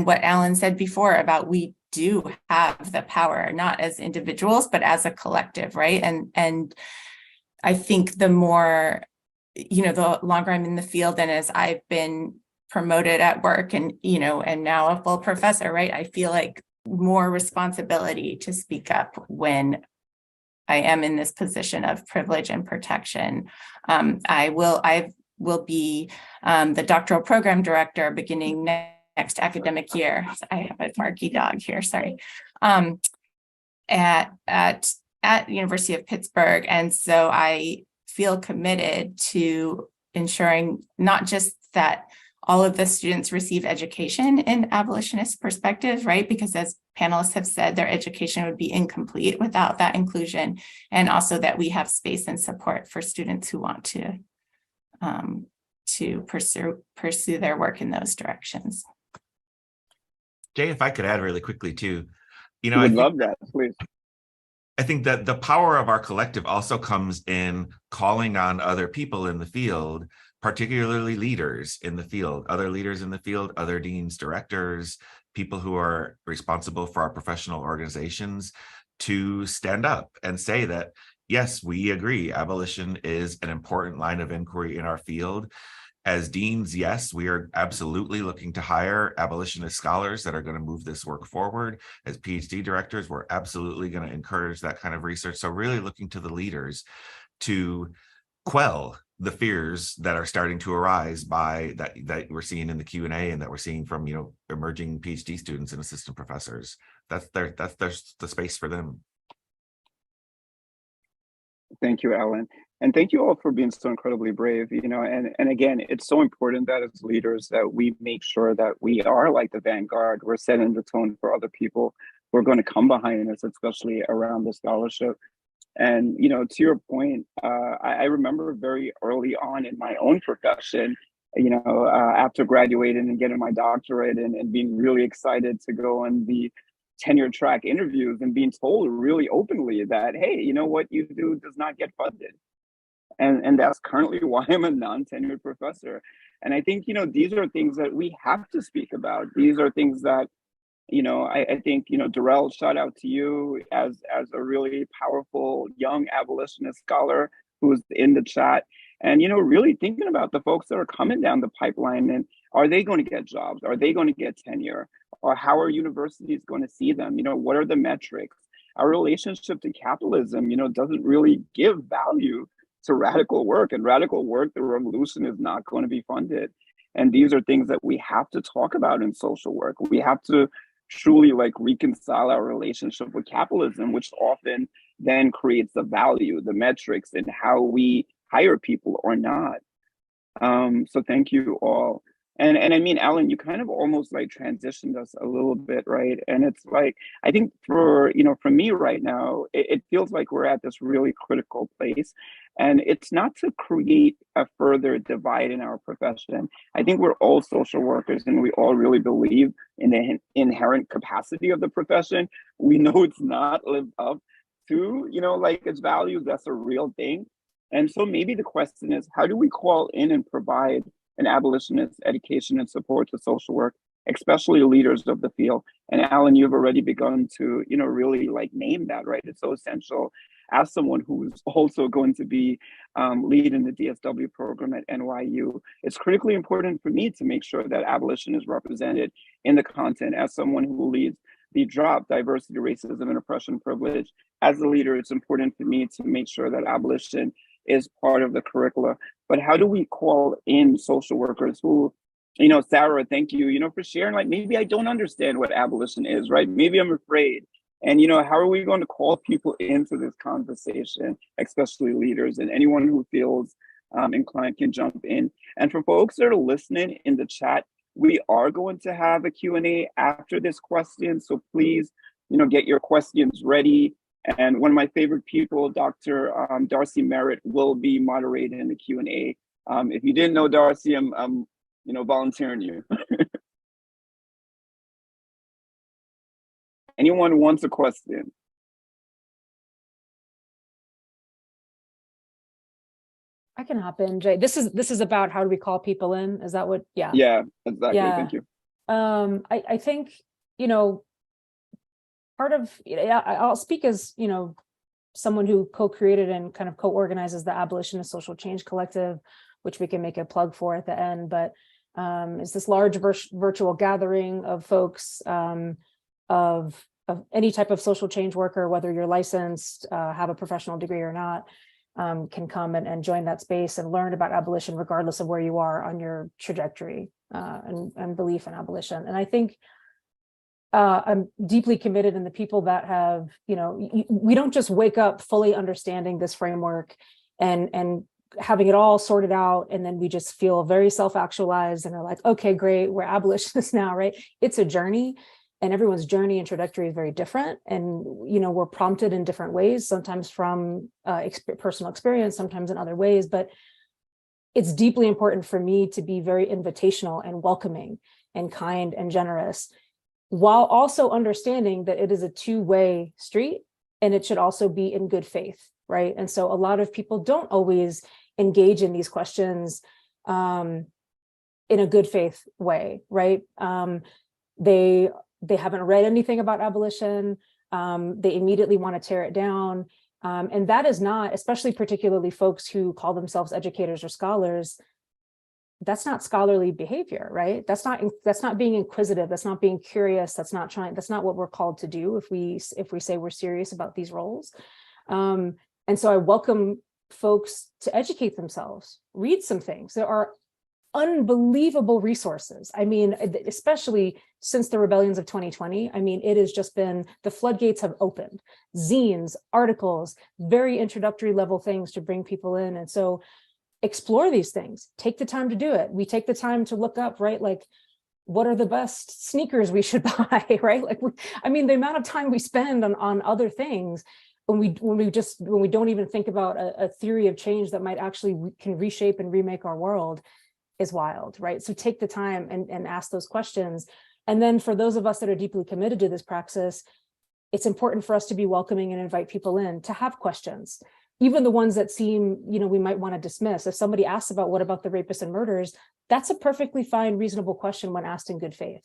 what Alan said before about we do have the power, not as individuals, but as a collective, right? And I think the more, the longer I'm in the field, and as I've been promoted at work and, and now a full professor, right? I feel like more responsibility to speak up when I am in this position of privilege and protection. I will be the doctoral program director beginning next academic year. I have a Marky dog here, sorry. At University of Pittsburgh. And so I feel committed to ensuring not just that all of the students receive education in abolitionist perspectives, right? Because as panelists have said, their education would be incomplete without that inclusion, and also that we have space and support for students who want to pursue their work in those directions. Jay, if I could add really quickly too, I would love that, please. I think that the power of our collective also comes in calling on other people in the field, particularly leaders in the field, other leaders in the field, other deans, directors, people who are responsible for our professional organizations, to stand up and say that, yes, we agree, abolition is an important line of inquiry in our field. As deans, yes, we are absolutely looking to hire abolitionist scholars that are going to move this work forward. As PhD directors, we're absolutely going to encourage that kind of research. So really looking to the leaders to quell the fears that are starting to arise by that we're seeing in the Q&A and that we're seeing from emerging PhD students and assistant professors. That's the space for them. Thank you, Alan. And thank you all for being so incredibly brave, and again, it's so important that as leaders that we make sure that we are like the vanguard. We're setting the tone for other people who are going to come behind us, especially around the scholarship. And, to your point, I remember very early on in my own profession, after graduating and getting my doctorate and being really excited to go on the tenure track interviews and being told really openly that, hey, what you do does not get funded. And that's currently why I'm a non-tenured professor. And I think, these are things that we have to speak about. These are things that, I think, Darrell, shout out to you as a really powerful young abolitionist scholar who's in the chat. And, really thinking about the folks that are coming down the pipeline, and are they going to get jobs? Are they going to get tenure? Or how are universities going to see them? What are the metrics? Our relationship to capitalism, doesn't really give value to radical work, and radical work, the revolution, is not going to be funded. And these are things that we have to talk about in social work. We have to truly reconcile our relationship with capitalism, which often then creates the value, the metrics, and how we hire people or not. So thank you all. And I mean, Alan, you kind of almost like transitioned us a little bit, right? And it's like, I think for, for me right now, it feels like we're at this really critical place. And it's not to create a further divide in our profession. I think we're all social workers and we all really believe in the inherent capacity of the profession. We know it's not lived up to, like its values. That's a real thing. And so maybe the question is, how do we call in and provide an abolitionist education and support to social work, especially leaders of the field? And Alan, you've already begun to, really like name that, right? It's so essential. As someone who's also going to be leading the DSW program at NYU, it's critically important for me to make sure that abolition is represented in the content. As someone who leads the DROP, diversity, racism, and oppression privilege, as a leader, it's important for me to make sure that abolition is part of the curricula. But how do we call in social workers who, Sarah, thank you, for sharing, like, maybe I don't understand what abolition is, right? Maybe I'm afraid. And, how are we going to call people into this conversation, especially leaders, and anyone who feels inclined can jump in. And for folks that are listening in the chat, we are going to have a Q&A after this question. So please, get your questions ready. And one of my favorite people, Dr. Darcy Merritt, will be moderating the Q&A. If you didn't know Darcy, I'm volunteering you. Anyone wants a question? I can hop in, Jay. This is about how do we call people in? Is that what? Yeah. Yeah, exactly. Yeah. Thank you. I think, part of, I'll speak as, someone who co-created and kind of co-organizes the Abolitionist Social Change Collective, which we can make a plug for at the end. But it's this large virtual gathering of folks of any type of social change worker, whether you're licensed, have a professional degree or not, can come and join that space and learn about abolition, regardless of where you are on your trajectory and belief in abolition. And I think I'm deeply committed in the people that have, we don't just wake up fully understanding this framework and having it all sorted out, and then we just feel very self-actualized and are like, okay, great, we're abolitionists now, right? It's a journey, and everyone's journey and trajectory is very different. And, we're prompted in different ways, sometimes from personal experience, sometimes in other ways. But it's deeply important for me to be very invitational and welcoming and kind and generous, while also understanding that it is a two-way street and it should also be in good faith, right? And so a lot of people don't always engage in these questions in a good faith way, right? They haven't read anything about abolition. They immediately want to tear it down. And that is not, especially particularly folks who call themselves educators or scholars, that's not scholarly behavior, right? That's not being inquisitive. That's not being curious. That's not what we're called to do if we say we're serious about these roles. And so I welcome folks to educate themselves, read some things. There are unbelievable resources. I mean, especially since the rebellions of 2020, I mean, it has just been, the floodgates have opened. Zines, articles, very introductory level things to bring people in. And so explore these things, take the time to do it. We take the time to look up, right? Like, what are the best sneakers we should buy, right? Like, the amount of time we spend on other things when we don't even think about a theory of change that might actually can reshape and remake our world is wild, right? So take the time and ask those questions. And then for those of us that are deeply committed to this praxis, it's important for us to be welcoming and invite people in to have questions, even the ones that seem, we might want to dismiss. If somebody asks about what about the rapists and murderers, that's a perfectly fine, reasonable question when asked in good faith,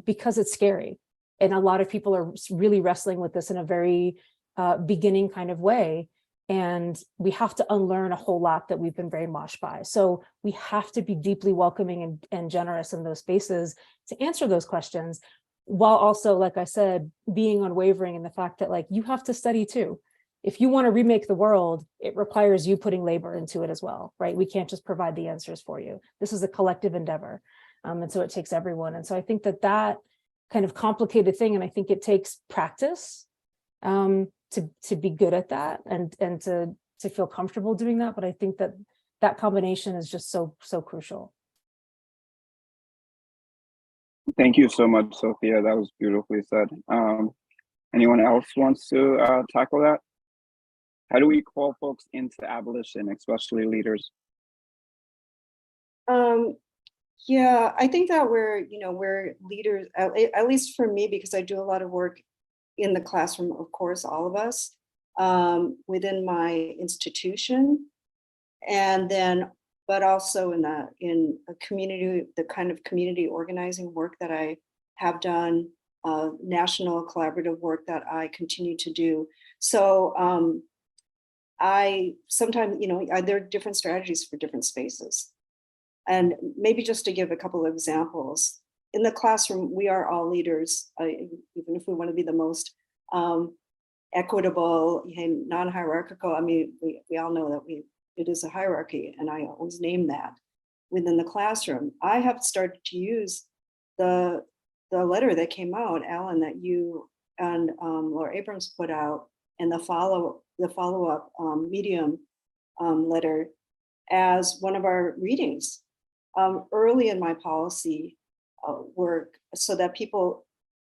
because it's scary. And a lot of people are really wrestling with this in a very beginning kind of way. And we have to unlearn a whole lot that we've been brainwashed by. So we have to be deeply welcoming and generous in those spaces to answer those questions, while also, like I said, being unwavering in the fact that, like, you have to study too. If you want to remake the world, it requires you putting labor into it as well, right? We can't just provide the answers for you. This is a collective endeavor. And so it takes everyone. And so I think that kind of complicated thing, and I think it takes practice to be good at that and to feel comfortable doing that. But I think that that combination is just so crucial. Thank you so much, Sophia. That was beautifully said. Anyone else wants to tackle that? How do we call folks into abolition, especially leaders? Yeah, I think that we're leaders, at least for me, because I do a lot of work in the classroom, of course, all of us, within my institution, and then, but also in a community, the kind of community organizing work that I have done, national collaborative work that I continue to do. So I sometimes, there are different strategies for different spaces. And maybe just to give a couple of examples, in the classroom, we are all leaders, even if we want to be the most equitable, non-hierarchical. I mean, we all know that it is a hierarchy, and I always name that within the classroom. I have started to use the letter that came out, Alan, that you and Laura Abrams put out, and the follow-up Medium letter as one of our readings early in my policy work, so that people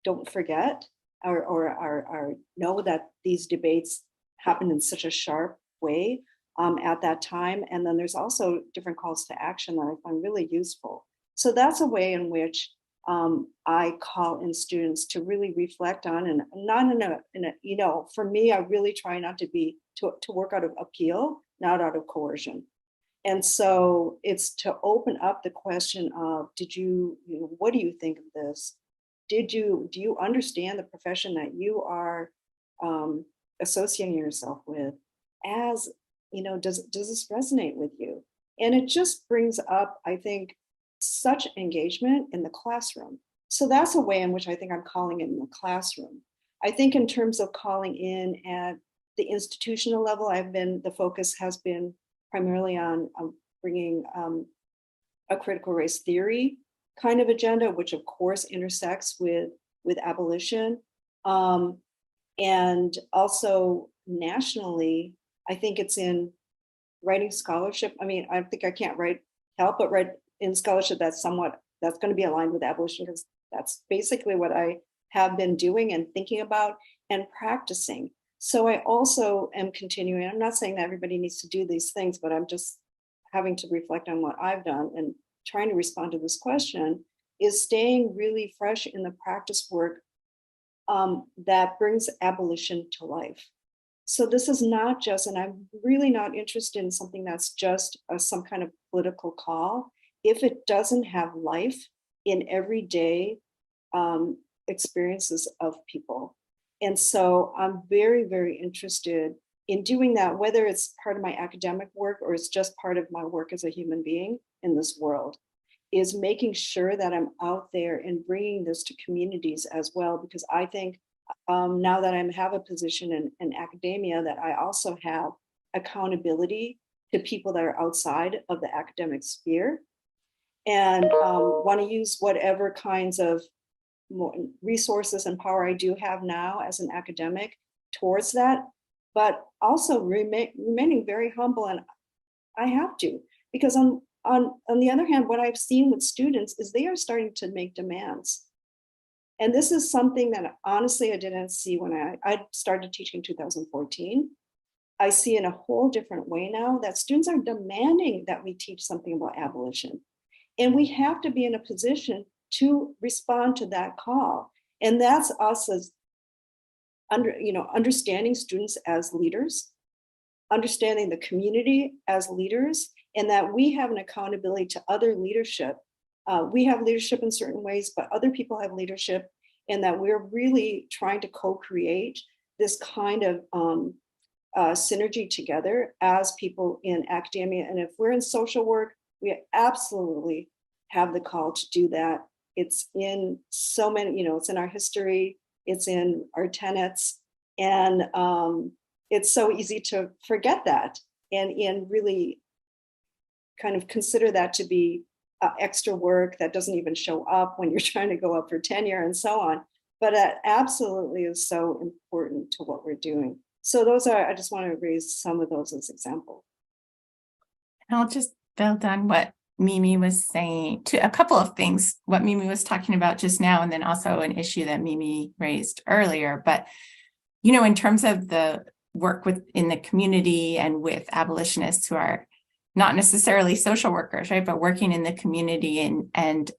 don't forget or know that these debates happen in such a sharp way at that time. And then there's also different calls to action that I find really useful. So that's a way in which I call in students to really reflect on, and not in a for me, I really try not to work out of appeal, not out of coercion. And so it's to open up the question of, what do you think of this? Do you understand the profession that you are associating yourself with? As does this resonate with you? And it just brings up, I think, such engagement in the classroom. So that's a way in which I think I'm calling in the classroom. I think in terms of calling in at the institutional level, the focus has been primarily on bringing a critical race theory kind of agenda, which of course intersects with abolition. And also nationally, I think it's in writing scholarship. I mean, I think I can't help but write in scholarship that's going to be aligned with abolition, because that's basically what I have been doing and thinking about and practicing. So I also am continuing. I'm not saying that everybody needs to do these things, but I'm just having to reflect on what I've done and trying to respond to this question, is staying really fresh in the practice work that brings abolition to life. So this is not just, and I'm really not interested in something that's just some kind of political call, if it doesn't have life in everyday experiences of people. And so I'm very, very interested in doing that, whether it's part of my academic work or it's just part of my work as a human being in this world, is making sure that I'm out there and bringing this to communities as well. Because I think now that I have a position in academia, that I also have accountability to people that are outside of the academic sphere, and want to use whatever kinds of resources and power I do have now as an academic towards that, but also remaining very humble. And I have to, because on the other hand, what I've seen with students is they are starting to make demands. And this is something that honestly I didn't see when I started teaching in 2014. I see in a whole different way now that students are demanding that we teach something about abolition. And we have to be in a position to respond to that call. And that's us as understanding students as leaders, understanding the community as leaders, and that we have an accountability to other leadership. We have leadership in certain ways, but other people have leadership, and that we're really trying to co-create this kind of synergy together as people in academia. And if we're in social work, we absolutely have the call to do that. It's in so many, it's in our history, it's in our tenets, and it's so easy to forget that and really kind of consider that to be extra work that doesn't even show up when you're trying to go up for tenure and so on. But it absolutely is so important to what we're doing. So I just want to raise some of those as examples. I'll just build on what Mimi was saying, to a couple of things, what Mimi was talking about just now, and then also an issue that Mimi raised earlier. But, you know, in terms of the work within the community and with abolitionists who are not necessarily social workers, right, but working in the community, and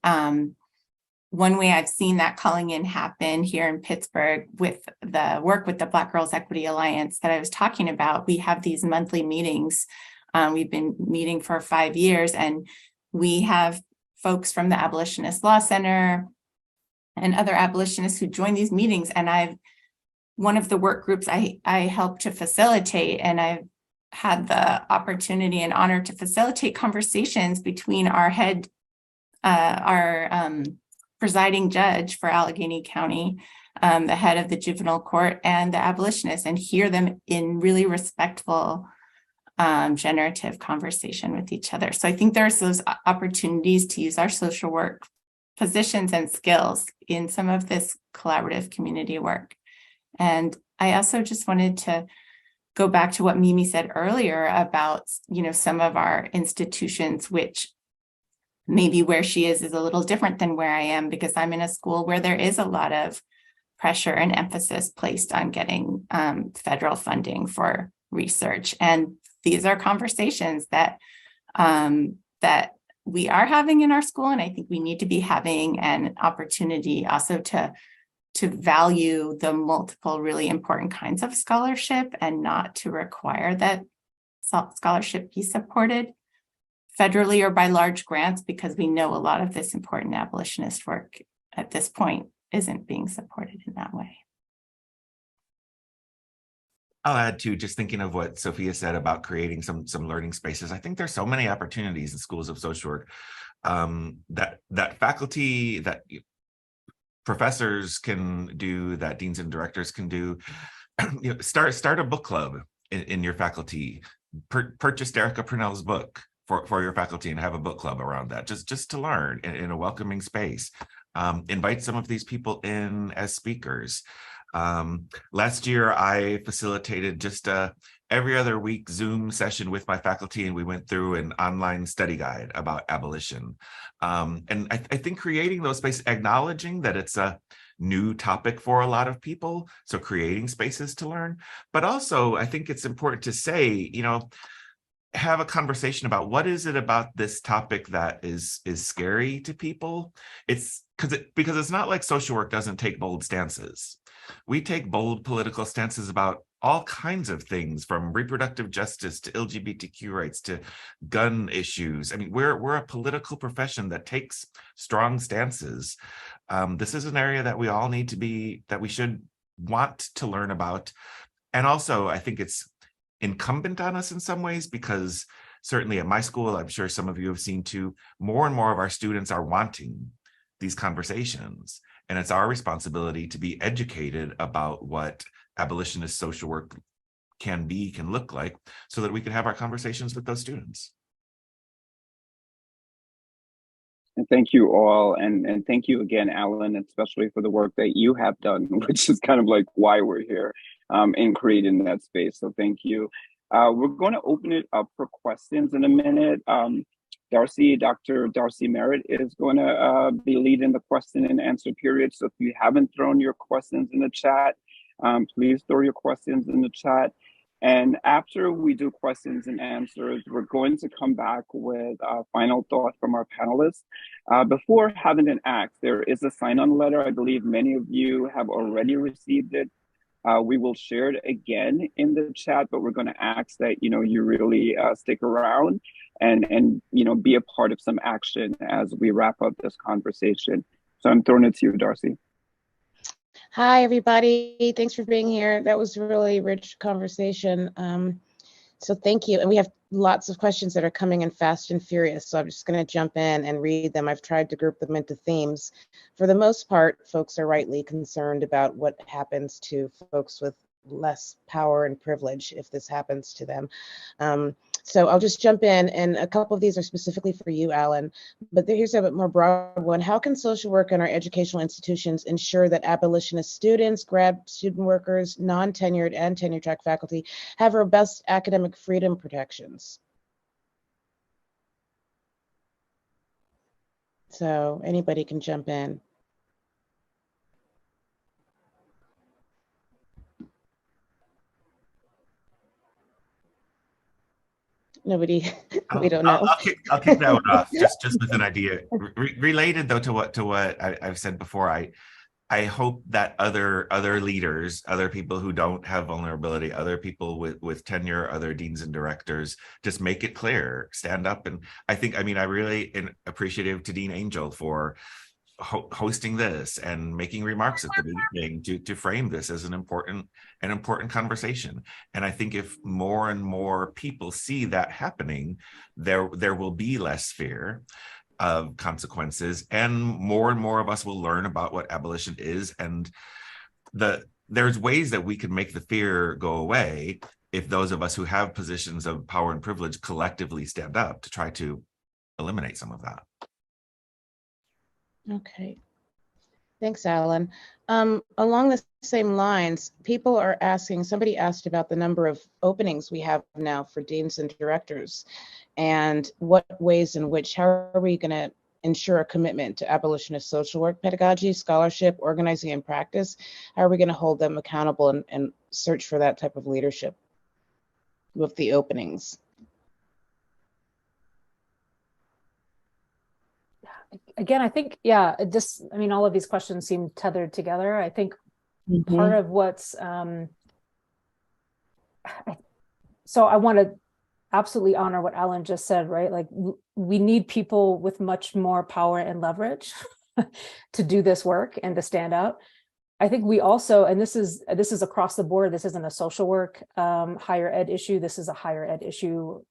one way I've seen that calling in happen here in Pittsburgh with the work with the Black Girls Equity Alliance that I was talking about. We have these monthly meetings. We've been meeting for 5 years, and we have folks from the Abolitionist Law Center and other abolitionists who join these meetings. And one of the work groups I help to facilitate, and I've had the opportunity and honor to facilitate conversations between our presiding judge for Allegheny County, the head of the juvenile court, and the abolitionists, and hear them in really respectful, generative conversation with each other. So I think there's those opportunities to use our social work positions and skills in some of this collaborative community work. And I also just wanted to go back to what Mimi said earlier about, you know, some of our institutions, which maybe where she is a little different than where I am, because I'm in a school where there is a lot of pressure and emphasis placed on getting federal funding for research. And these are conversations that that we are having in our school, and I think we need to be having an opportunity also to value the multiple really important kinds of scholarship, and not to require that scholarship be supported federally or by large grants, because we know a lot of this important abolitionist work at this point isn't being supported in that way. I'll add to, just thinking of what Sophia said about creating some learning spaces. I think there's so many opportunities in schools of social work that faculty, that professors can do, that deans and directors can do. You know, start a book club in your faculty. Purchase Erica Purnell's book for your faculty and have a book club around that, just to learn in a welcoming space. Invite some of these people in as speakers. Last year, I facilitated just a every other week Zoom session with my faculty, and we went through an online study guide about abolition. And I think creating those spaces, acknowledging that it's a new topic for a lot of people, so creating spaces to learn. But also, I think it's important to say, you know, have a conversation about what is it about this topic that is scary to people. It's because it's not like social work doesn't take bold stances. We take bold political stances about all kinds of things, from reproductive justice to LGBTQ rights to gun issues. I mean, we're a political profession that takes strong stances. This is an area that we all need to be, that we should want to learn about. And also, I think it's incumbent on us in some ways, because certainly at my school, I'm sure some of you have seen too, more and more of our students are wanting these conversations. And it's our responsibility to be educated about what abolitionist social work can look like, so that we can have our conversations with those students. And thank you all, and thank you again, Alan, especially for the work that you have done, which is kind of like why we're here in creating that space. So thank you. We're going to open it up for questions in a minute. Dr. Darcy Merritt is going to be leading the question and answer period. So if you haven't thrown your questions in the chat, please throw your questions in the chat. And after we do questions and answers, we're going to come back with a final thought from our panelists. Before having an act, there is a sign-on letter. I believe many of you have already received it. We will share it again in the chat, but we're going to ask that you really stick around and be a part of some action as we wrap up this conversation. So I'm throwing it to you, Darcy. Hi, everybody. Thanks for being here. That was a really rich conversation. So thank you. And we have lots of questions that are coming in fast and furious. So I'm just going to jump in and read them. I've tried to group them into themes. For the most part, folks are rightly concerned about what happens to folks with less power and privilege if this happens to them. So I'll just jump in, and a couple of these are specifically for you, Alan, but here's a bit more broad one. How can social work in our educational institutions ensure that abolitionist students, grad student workers, non-tenured and tenure track faculty have robust academic freedom protections? So anybody can jump in. Nobody, we don't know. I'll kick that one off just with an idea related though to what I've said before. I hope that other leaders, other people who don't have vulnerability, other people with tenure, other deans and directors, just make it clear, stand up. And I really am appreciative to Dean Angel for hosting this and making remarks at the beginning to frame this as an important conversation. And I think if more and more people see that happening, there will be less fear of consequences, and more of us will learn about what abolition is. And there's ways that we can make the fear go away if those of us who have positions of power and privilege collectively stand up to try to eliminate some of that. Okay. Thanks, Alan. Along the same lines, people are asking, somebody asked about the number of openings we have now for deans and directors, and what ways in which, how are we going to ensure a commitment to abolitionist social work pedagogy, scholarship, organizing, and practice? How are we going to hold them accountable and search for that type of leadership with the openings? Again, I think, yeah, all of these questions seem tethered together. I think part of what's, so I want to absolutely honor what Alan just said, right? Like, we need people with much more power and leverage to do this work and to stand up. I think we also, and this is across the board, this isn't a social work higher ed issue, this is a higher ed issue,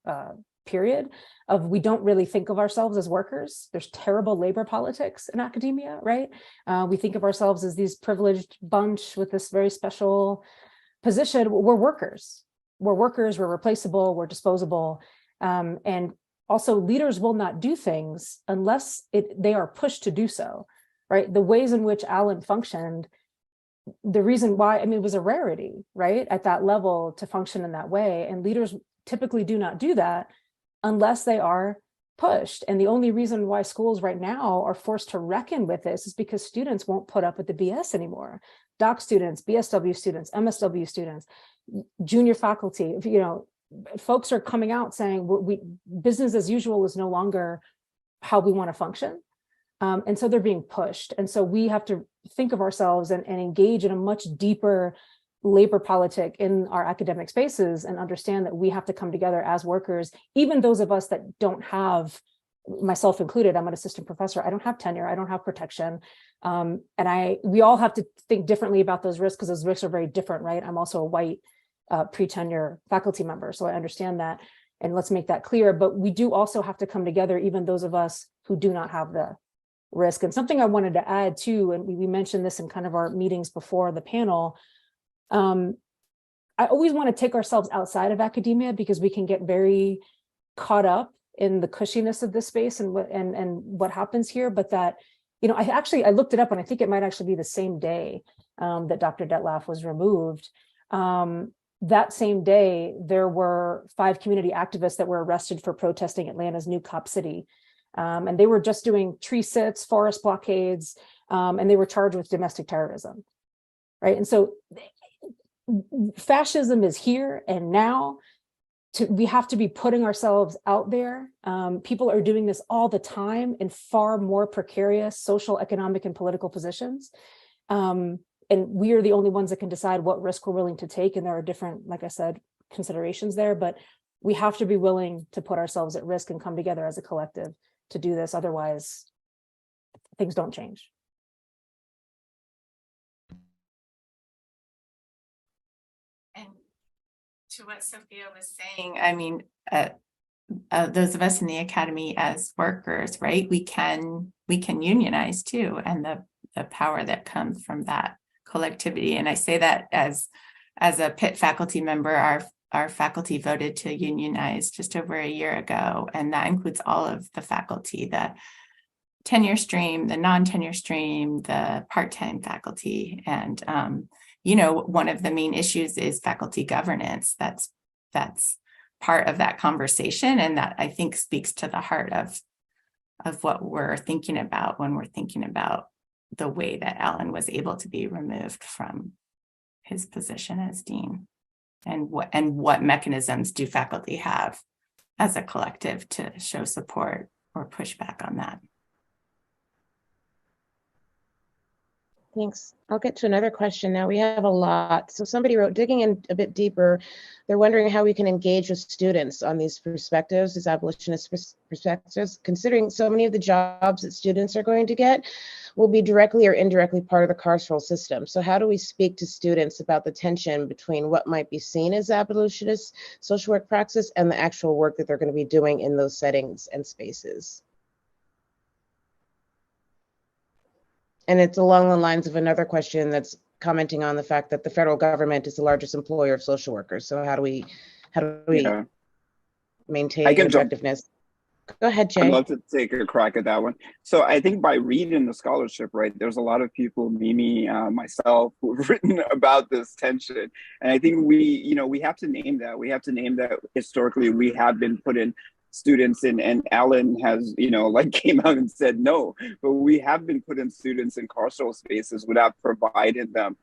period, of we don't really think of ourselves as workers. There's terrible labor politics in academia, right? We think of ourselves as these privileged bunch with this very special position. We're workers. We're workers, we're replaceable, we're disposable. And also leaders will not do things unless they are pushed to do so, right? The ways in which Alan functioned, the reason why, it was a rarity, right? At that level to function in that way. And leaders typically do not do that unless they are pushed. And the only reason why schools right now are forced to reckon with this is because students won't put up with the BS anymore. Doc students, BSW students, MSW students, junior faculty, folks are coming out saying business as usual is no longer how we want to function. And so they're being pushed. And so we have to think of ourselves and engage in a much deeper labor politic in our academic spaces and understand that we have to come together as workers, even those of us that don't have, myself included, I'm an assistant professor, I don't have tenure, I don't have protection. We all have to think differently about those risks because those risks are very different, right? I'm also a white pre-tenure faculty member, so I understand that. And let's make that clear, but we do also have to come together, even those of us who do not have the risk. And something I wanted to add too, and we mentioned this in kind of our meetings before the panel, I always want to take ourselves outside of academia because we can get very caught up in the cushiness of this space and what happens here. But that, I looked it up and I think it might actually be the same day that Dr. Dettlaff was removed. That same day, there were 5 community activists that were arrested for protesting Atlanta's new cop city. And they were just doing tree sits, forest blockades, and they were charged with domestic terrorism, right? And so fascism is here and now. We have to be putting ourselves out there. People are doing this all the time in far more precarious social, economic, and political positions. And we are the only ones that can decide what risk we're willing to take. And there are different, like I said, considerations there, but we have to be willing to put ourselves at risk and come together as a collective to do this. Otherwise, things don't change. And to what Sophia was saying, those of us in the academy as workers, right? We can unionize too, and the power that comes from that collectivity. And I say that as a Pitt faculty member, our faculty voted to unionize just over a year ago, and that includes all of the faculty, the tenure stream, the non-tenure stream, the part-time faculty. And one of the main issues is faculty governance. That's part of that conversation, and that I think speaks to the heart of of what we're thinking about when we're thinking about the way that Alan was able to be removed from his position as dean, and what mechanisms do faculty have as a collective to show support or push back on that. Thanks. I'll get to another question now. We have a lot. So somebody wrote, digging in a bit deeper, they're wondering how we can engage with students on these perspectives, these abolitionist perspectives, considering so many of the jobs that students are going to get will be directly or indirectly part of the carceral system. So how do we speak to students about the tension between what might be seen as abolitionist social work praxis and the actual work that they're going to be doing in those settings and spaces? And it's along the lines of another question that's commenting on the fact that the federal government is the largest employer of social workers. So how do we Yeah. maintain I can jump. effectiveness? Go ahead, Jay. I'd love to take a crack at that one. So I think by reading the scholarship, right, there's a lot of people, Mimi, myself, who've written about this tension. And I think we have to name that. We have to name that historically we have been put in students in, and Alan has, came out and said no, but we have been put in students in carceral spaces without providing them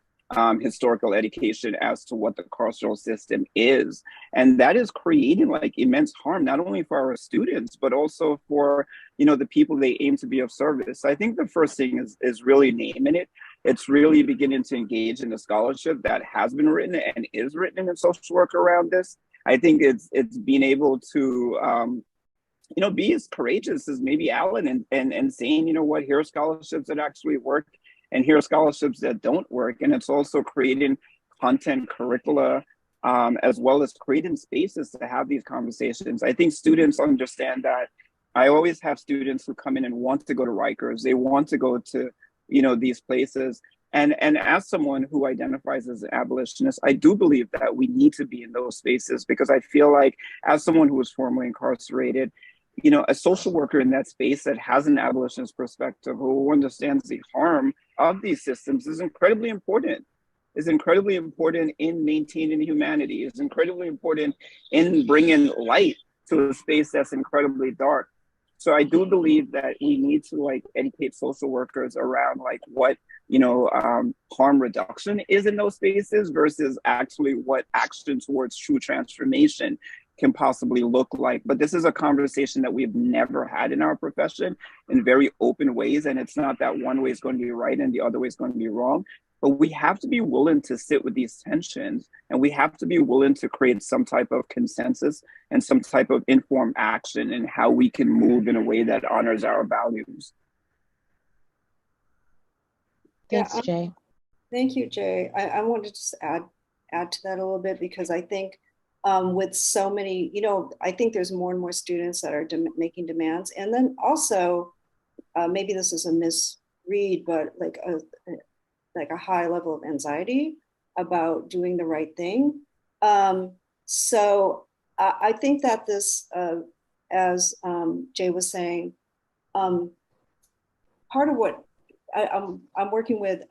historical education as to what the carceral system is. And that is creating immense harm, not only for our students, but also for, the people they aim to be of service. I think the first thing is really naming it. It's really beginning to engage in the scholarship that has been written and is written in social work around this. I think it's being able to, be as courageous as maybe Alan and saying, what, here are scholarships that actually work and here are scholarships that don't work. And it's also creating content curricula, as well as creating spaces to have these conversations. I think students understand that. I always have students who come in and want to go to Rikers. They want to go to, these places. And as someone who identifies as an abolitionist, I do believe that we need to be in those spaces, because I feel like as someone who was formerly incarcerated, a social worker in that space that has an abolitionist perspective, who understands the harm of these systems, is incredibly important. Is incredibly important in maintaining humanity. Is incredibly important in bringing light to a space that's incredibly dark. So I do believe that we need to educate social workers around what harm reduction is in those spaces versus actually what action towards true transformation can possibly look like. But this is a conversation that we've never had in our profession in very open ways. And it's not that one way is going to be right and the other way is going to be wrong. But we have to be willing to sit with these tensions, and we have to be willing to create some type of consensus and some type of informed action in how we can move in a way that honors our values. Thanks, Jay. Thank you, Jay. I want to just add to that a little bit, because I think with so many, I think there's more and more students that are making demands. And then also, maybe this is a misread, but like a high level of anxiety about doing the right thing. So I think that this, as Jay was saying, part of what I'm working with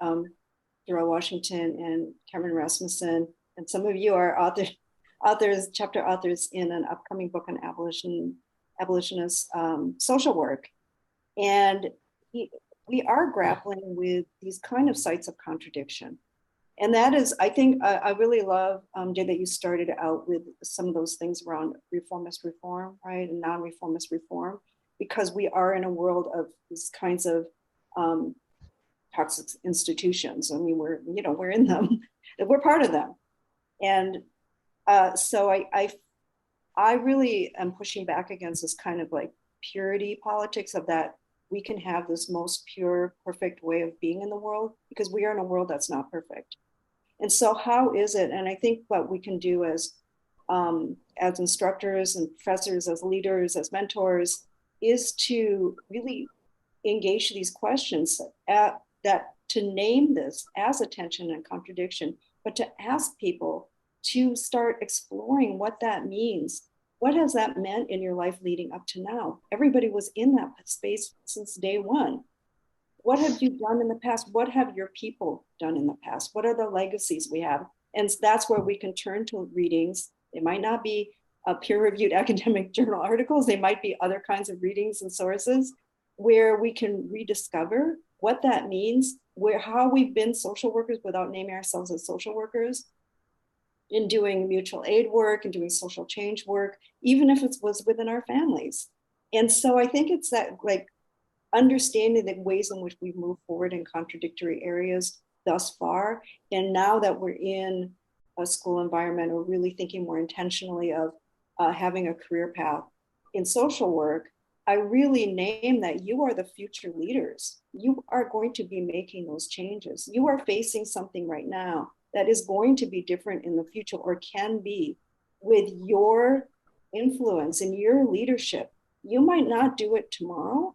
Darrell Washington and Cameron Rasmussen, and some of you are authors, chapter authors in an upcoming book on abolitionist social work. And we are grappling with these kind of sites of contradiction. And that is, I think, I really love, Jay, that you started out with some of those things around reformist reform, right? And non-reformist reform, because we are in a world of these kinds of toxic institutions. I mean, we're in them, we're part of them. And so I really am pushing back against this kind of purity politics of that we can have this most pure, perfect way of being in the world, because we are in a world that's not perfect. And so how is it? And I think what we can do as instructors and professors, as leaders, as mentors, is to really engage these questions that to name this as a tension and contradiction, but to ask people to start exploring what that means. What has that meant in your life leading up to now? Everybody was in that space since day one. What have you done in the past? What have your people done in the past? What are the legacies we have? And that's where we can turn to readings. It might not be peer-reviewed academic journal articles. They might be other kinds of readings and sources where we can rediscover what that means, how we've been social workers without naming ourselves as social workers, in doing mutual aid work and doing social change work, even if it was within our families. And so I think it's that like understanding the ways in which we move forward in contradictory areas thus far. And now that we're in a school environment, we're really thinking more intentionally of having a career path in social work. I really name that you are the future leaders. You are going to be making those changes. You are facing something right now that is going to be different in the future, or can be, with your influence and your leadership. You might not do it tomorrow,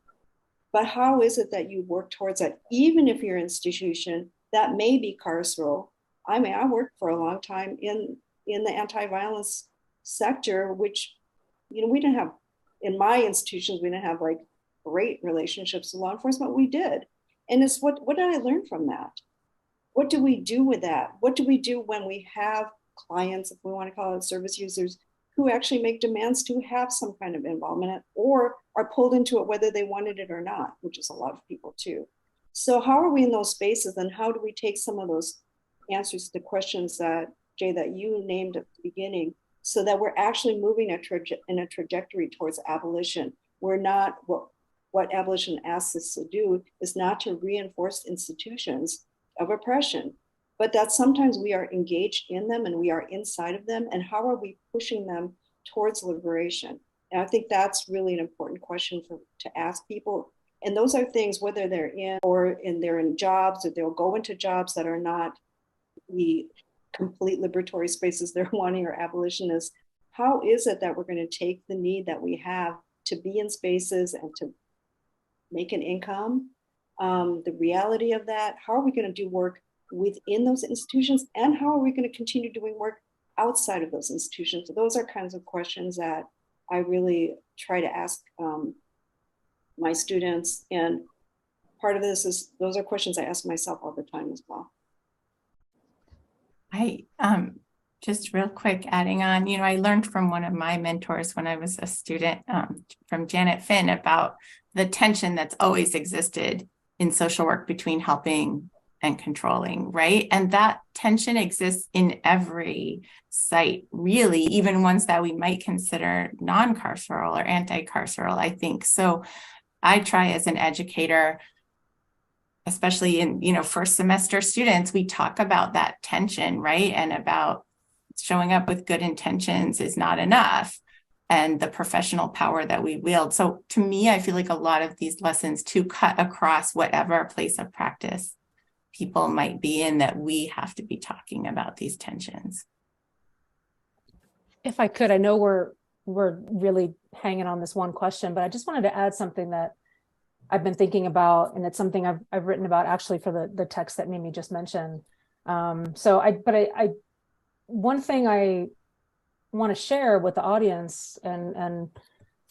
but how is it that you work towards that? Even if your institution that may be carceral. I mean, I worked for a long time in the anti-violence sector, which, you know, we didn't have, in my institutions, we didn't have like great relationships with law enforcement. We did. And it's what did I learn from that? What do we do with that? What do we do when we have clients, if we want to call it service users, who actually make demands to have some kind of involvement or are pulled into it whether they wanted it or not, which is a lot of people too. So how are we in those spaces, and how do we take some of those answers to the questions that, Jay, that you named at the beginning, so that we're actually moving in a trajectory towards abolition? We're not, what abolition asks us to do is not to reinforce institutions of oppression, but that sometimes we are engaged in them and we are inside of them, and how are we pushing them towards liberation? And I think that's really an important question to ask people. And those are things, whether they're they're in jobs, or they'll go into jobs that are not the complete liberatory spaces they're wanting, or abolitionists. How is it that we're going to take the need that we have to be in spaces and to make an income, the reality of that? How are we going to do work within those institutions, and how are we going to continue doing work outside of those institutions? So those are kinds of questions that I really try to ask my students, and part of this is those are questions I ask myself all the time as well. I just real quick adding on, you know, I learned from one of my mentors when I was a student, from Janet Finn, about the tension that's always existed in social work between helping and controlling, right? And that tension exists in every site, really, even ones that we might consider non-carceral or anti-carceral, I think. So I try as an educator, especially in, you know, first semester students, we talk about that tension, right? And about showing up with good intentions is not enough, and the professional power that we wield. So to me, I feel like a lot of these lessons to cut across whatever place of practice people might be in, that we have to be talking about these tensions. If I could, I know we're really hanging on this one question, but I just wanted to add something that I've been thinking about, and it's something I've written about actually for the text that Mimi just mentioned. One thing I want to share with the audience and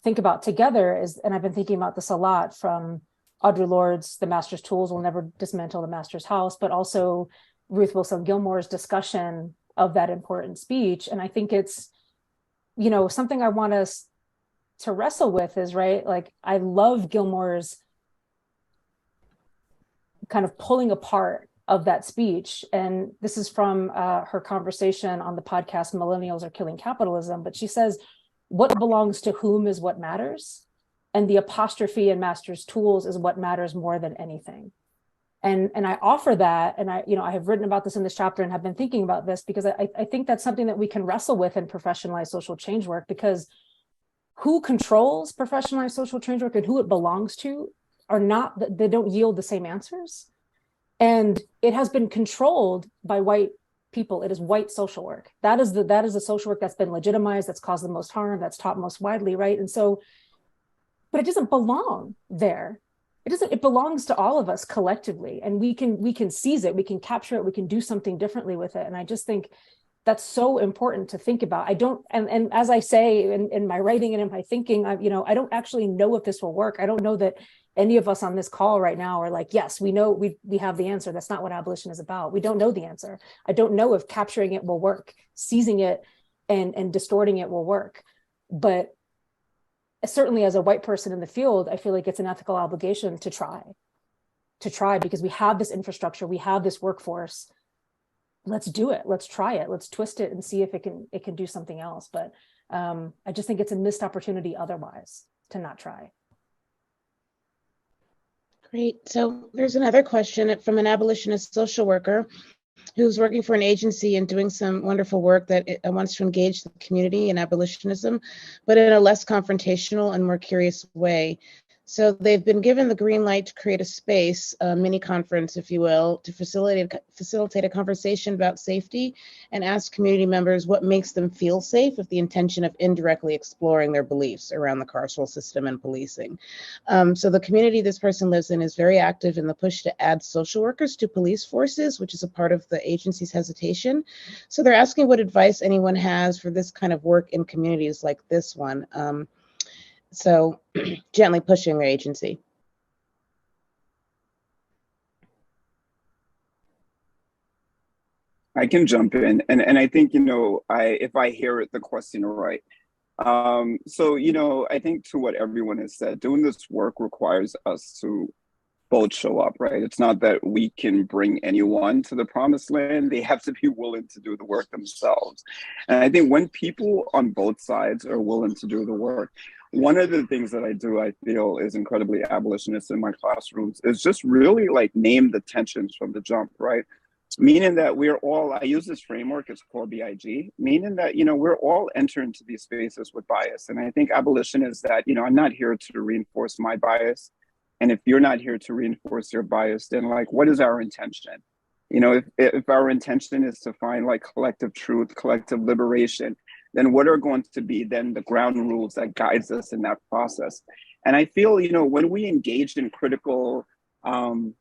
think about together is, and I've been thinking about this a lot, from Audre Lorde's "The Master's Tools Will Never Dismantle the Master's House," but also Ruth Wilson Gilmore's discussion of that important speech. And I think it's, you know, something I want us to wrestle with is, right, like, I love Gilmore's kind of pulling apart of that speech. And this is from her conversation on the podcast Millennials Are Killing Capitalism. But she says, what belongs to whom is what matters. And the apostrophe in Master's Tools is what matters more than anything. And I offer that, and I have written about this in this chapter and have been thinking about this, because I think that's something that we can wrestle with in professionalized social change work, because who controls professionalized social change work and who it belongs to they don't yield the same answers. And it has been controlled by white people. It is white social work. That is the social work that's been legitimized, that's caused the most harm, that's taught most widely, right? And so, but it doesn't belong there. It belongs to all of us collectively, and we can seize it, we can capture it, we can do something differently with it. And I just think that's so important to think about. And as I say in my writing and in my thinking, I don't actually know if this will work. I don't know that any of us on this call right now are like, yes, we know we have the answer. That's not what abolition is about. We don't know the answer. I don't know if capturing it will work, seizing it and distorting it will work. But certainly as a white person in the field, I feel like it's an ethical obligation to try because we have this infrastructure, we have this workforce. Let's do it. Let's try it. Let's twist it and see if it can do something else. But I just think it's a missed opportunity otherwise to not try. Great. So there's another question from an abolitionist social worker who's working for an agency and doing some wonderful work that wants to engage the community in abolitionism, but in a less confrontational and more curious way. So they've been given the green light to create a space, a mini conference, if you will, to facilitate a conversation about safety and ask community members what makes them feel safe with the intention of indirectly exploring their beliefs around the carceral system and policing. So the community this person lives in is very active in the push to add social workers to police forces, which is a part of the agency's hesitation. So they're asking what advice anyone has for this kind of work in communities like this one. So gently pushing their agency. I can jump in, and I think, if I hear the question right. So, I think to what everyone has said, doing this work requires us to both show up, right? It's not that we can bring anyone to the promised land. They have to be willing to do the work themselves. And I think when people on both sides are willing to do the work, one of the things that I feel is incredibly abolitionist in my classrooms is just really like name the tensions from the jump, right? Meaning that I use this framework, it's called BIG, meaning that, we're all entering into these spaces with bias. And I think abolition is that, I'm not here to reinforce my bias. And if you're not here to reinforce your bias, then what is our intention? If our intention is to find collective truth, collective liberation, then what are going to be then the ground rules that guides us in that process? And I feel, when we engage in critical and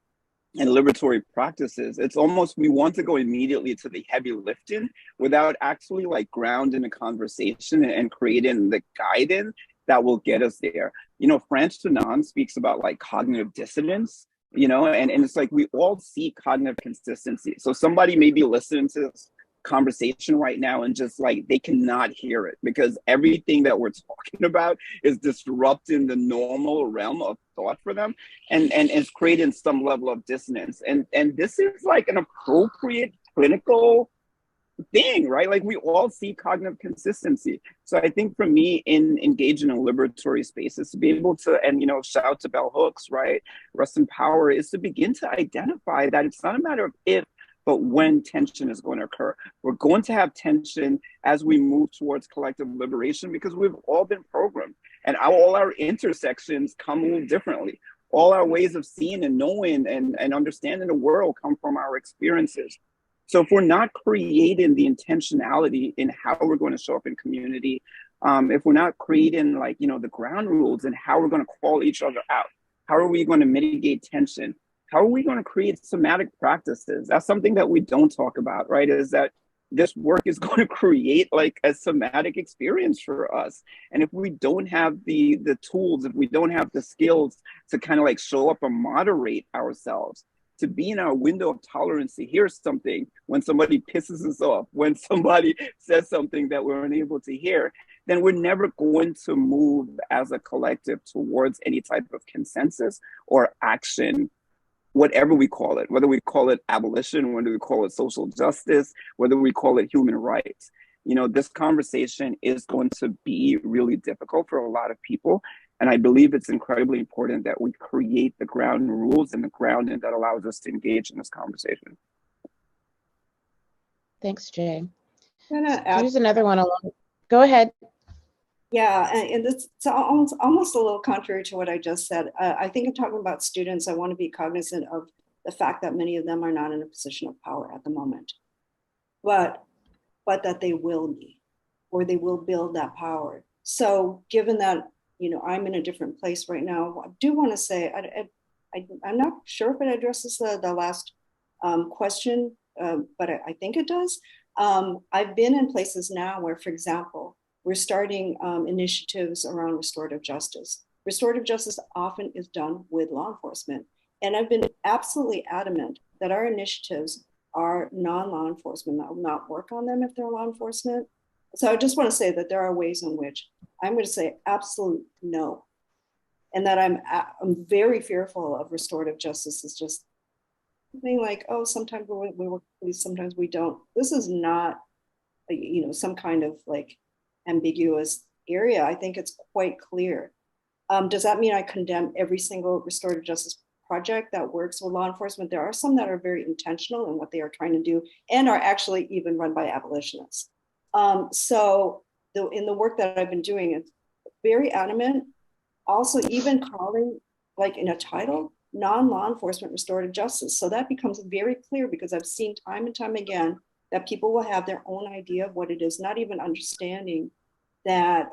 liberatory practices, it's almost, we want to go immediately to the heavy lifting without actually grounding a conversation and creating the guidance that will get us there. Frantz Fanon speaks about cognitive dissonance, and it's we all see cognitive consistency. So somebody may be listening to this conversation right now and just they cannot hear it because everything that we're talking about is disrupting the normal realm of thought for them and it's creating some level of dissonance. And this is an appropriate clinical thing, right? We all see cognitive consistency. So I think for me, in engaging in liberatory spaces, to be able to, and shout out to Bell Hooks, right? Rest in Power, is to begin to identify that it's not a matter of if, but when tension is going to occur. We're going to have tension as we move towards collective liberation because we've all been programmed and all our intersections come a little differently. All our ways of seeing and knowing and understanding the world come from our experiences. So if we're not creating the intentionality in how we're going to show up in community, if we're not creating the ground rules and how we're going to call each other out, how are we going to mitigate tension? How are we going to create somatic practices? That's something that we don't talk about, right? Is that this work is going to create a somatic experience for us. And if we don't have the tools, if we don't have the skills to kind of show up and moderate ourselves, to be in our window of tolerance, to hear something when somebody pisses us off, when somebody says something that we're unable to hear, then we're never going to move as a collective towards any type of consensus or action, whatever we call it, whether we call it abolition, whether we call it social justice, whether we call it human rights. This conversation is going to be really difficult for a lot of people. And I believe it's incredibly important that we create the ground rules and the grounding that allows us to engage in this conversation. Thanks, Jay. Here's another one along. Go ahead. Yeah, and it's almost a little contrary to what I just said. I think in talking about students, I want to be cognizant of the fact that many of them are not in a position of power at the moment, but that they will be, or they will build that power. So given that, I'm in a different place right now, I do want to say, I'm not sure if it addresses the last question, but I think it does. I've been in places now where, for example, we're starting initiatives around restorative justice. Restorative justice often is done with law enforcement. And I've been absolutely adamant that our initiatives are non-law enforcement, that will not work on them if they're law enforcement. So I just want to say that there are ways in which I'm going to say absolute no. And that I'm very fearful of restorative justice is just being like, oh, sometimes we work police, sometimes we don't. This is not, some kind of like ambiguous area. I think it's quite clear. Does that mean I condemn every single restorative justice project that works with law enforcement? There are some that are very intentional in what they are trying to do and are actually even run by abolitionists. So in the work that I've been doing, it's very adamant. Also, even calling, like in a title, non-law enforcement restorative justice. So that becomes very clear because I've seen time and time again that people will have their own idea of what it is, not even understanding that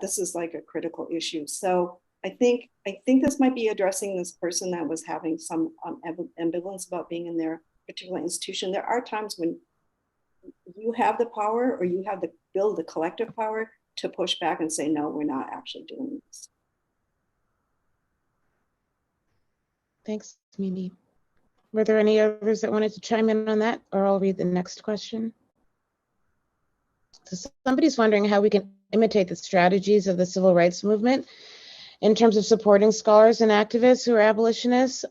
this is like a critical issue. So I think this might be addressing this person that was having some ambivalence about being in their particular institution. There are times when you have the power or you have to build the collective power to push back and say, no, we're not actually doing this. Thanks, Mimi. Were there any others that wanted to chime in on that, or I'll read the next question? So somebody's wondering how we can imitate the strategies of the civil rights movement in terms of supporting scholars and activists who are abolitionists,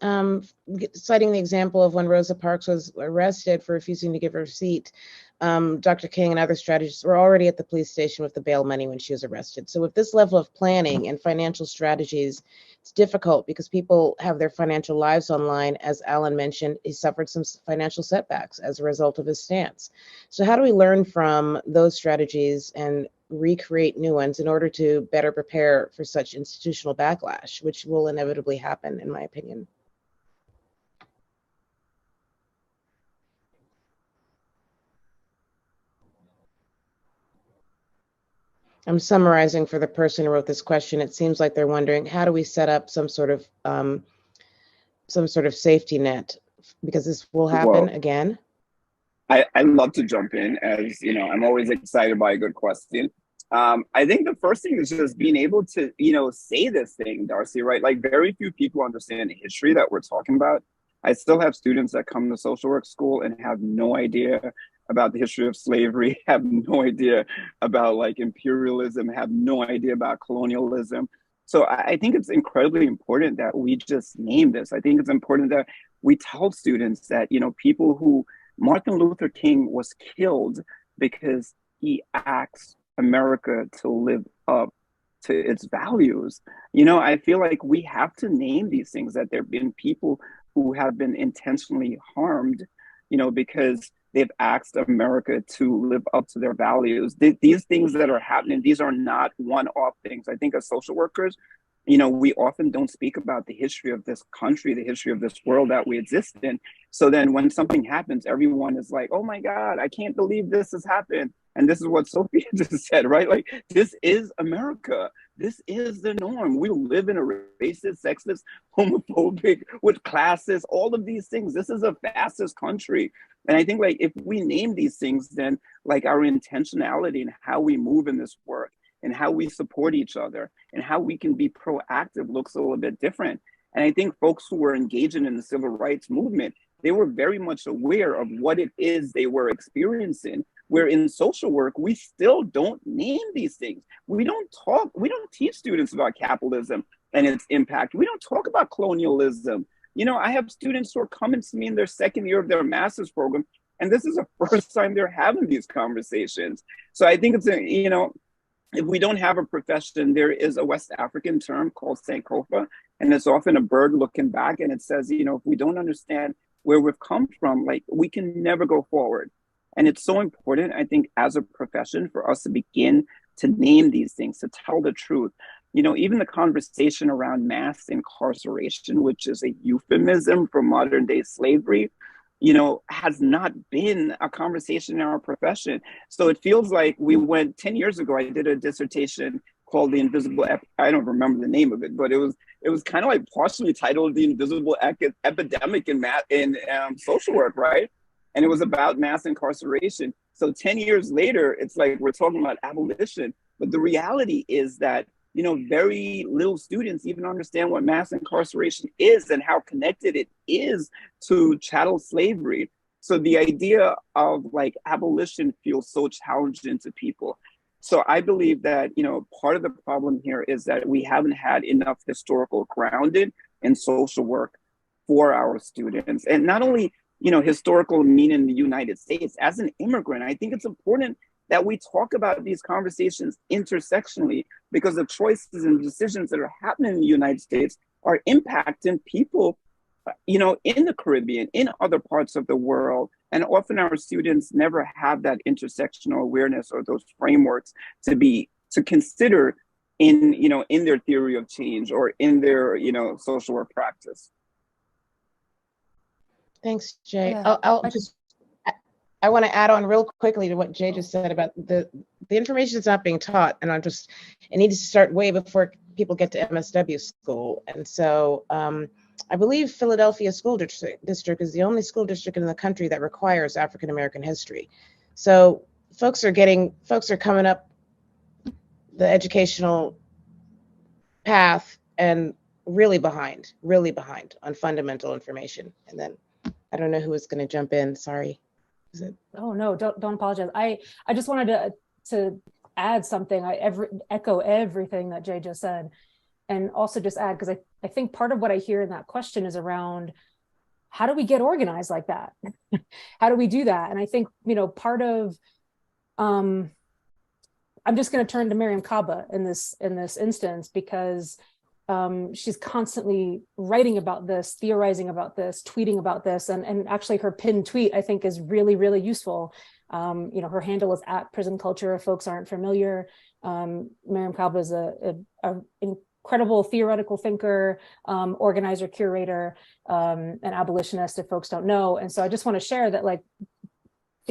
citing the example of when Rosa Parks was arrested for refusing to give her seat. Dr. King and other strategists were already at the police station with the bail money when she was arrested. So with this level of planning and financial strategies, it's difficult because people have their financial lives online. As Alan mentioned, he suffered some financial setbacks as a result of his stance. So how do we learn from those strategies and recreate new ones in order to better prepare for such institutional backlash, which will inevitably happen, in my opinion? I'm summarizing for the person who wrote this question. It seems like they're wondering, how do we set up some sort of safety net, because this will happen again? I love to jump in, as you know, I'm always excited by a good question. I think the first thing is just being able to, say this thing, Darcy, right? Like very few people understand the history that we're talking about. I still have students that come to social work school and have no idea about the history of slavery, have no idea about like imperialism, have no idea about colonialism. So I think it's incredibly important that we just name this. I think it's important that we tell students that, people who Martin Luther King was killed because he asked America to live up to its values. I feel like we have to name these things, that there have been people who have been intentionally harmed, because they've asked America to live up to their values. These things that are happening, these are not one-off things. I think as social workers, we often don't speak about the history of this country, the history of this world that we exist in. So then when something happens, everyone is like, oh my God, I can't believe this has happened. And this is what Sophia just said, right? Like, this is America. This is the norm. We live in a racist, sexist, homophobic, with classes, all of these things. This is a fascist country. And I think like if we name these things, then like our intentionality and how we move in this work and how we support each other and how we can be proactive looks a little bit different. And I think folks who were engaging in the civil rights movement, they were very much aware of what it is they were experiencing. Where in social work, we still don't name these things. We don't teach students about capitalism and its impact. We don't talk about colonialism. I have students who are coming to me in their second year of their master's program, and this is the first time they're having these conversations. So I think it's, if we don't have a profession, there is a West African term called Sankofa, and it's often a bird looking back, and it says, if we don't understand where we've come from, like we can never go forward. And it's so important, I think, as a profession for us to begin to name these things, to tell the truth. Even the conversation around mass incarceration, which is a euphemism for modern day slavery, has not been a conversation in our profession. So it feels like we went 10 years ago, I did a dissertation called The Invisible, I don't remember the name of it, but it was kind of like partially titled The Invisible Epidemic in social work, right? And it was about mass incarceration. So 10 years later, it's like we're talking about abolition. But the reality is that, very little students even understand what mass incarceration is and how connected it is to chattel slavery. So the idea of like abolition feels so challenging to people. So I believe that, part of the problem here is that we haven't had enough historical grounded in social work for our students. And not only, historical mean in the United States. As an immigrant, I think it's important that we talk about these conversations intersectionally, because the choices and decisions that are happening in the United States are impacting people, in the Caribbean, in other parts of the world. And often our students never have that intersectional awareness or those frameworks to consider in their theory of change or in their, social work practice. Thanks, Jay. Yeah. I want to add on real quickly to what Jay just said about the information is not being taught, and it needs to start way before people get to MSW school. And so I believe Philadelphia School District is the only school district in the country that requires African American history. So folks are coming up the educational path and really behind on fundamental information. And then I don't know who is going to jump in. Sorry. Oh no, don't apologize. I just wanted to add something. Echo everything that Jay just said, and also just add, because I think part of what I hear in that question is around, how do we get organized like that? How do we do that? And I think, part of, I'm just going to turn to Miriam Kaba in this instance, because she's constantly writing about this, theorizing about this, tweeting about this, and actually her pinned tweet, I think, is really, really useful. Her handle is @PrisonCulture if folks aren't familiar. Miriam Kaba is an incredible theoretical thinker, organizer, curator, an abolitionist, if folks don't know. And so I just want to share that,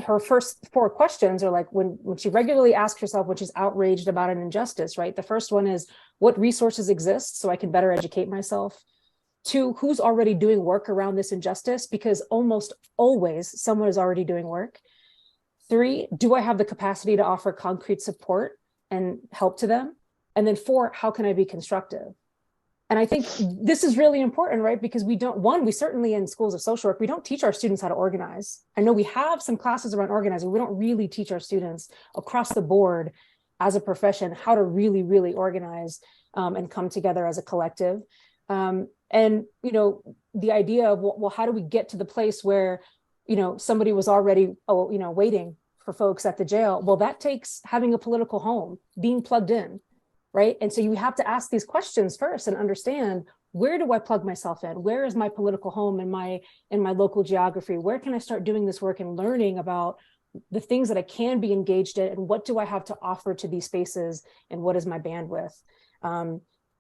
her first 4 questions are when she regularly asks herself when she's outraged about an injustice, right? The first one is, what resources exist so I can better educate myself? 2, who's already doing work around this injustice? Because almost always someone is already doing work. 3, do I have the capacity to offer concrete support and help to them? And then 4, how can I be constructive? And I think this is really important, right? Because we certainly in schools of social work, we don't teach our students how to organize. I know we have some classes around organizing. We don't really teach our students across the board as a profession how to really, really organize and come together as a collective. And, the idea of, well, how do we get to the place where, somebody was already, waiting for folks at the jail? Well, that takes having a political home, being plugged in. Right. And so you have to ask these questions first and understand, where do I plug myself in? Where is my political home in my local geography? Where can I start doing this work and learning about the things that I can be engaged in, and what do I have to offer to these spaces, and what is my bandwidth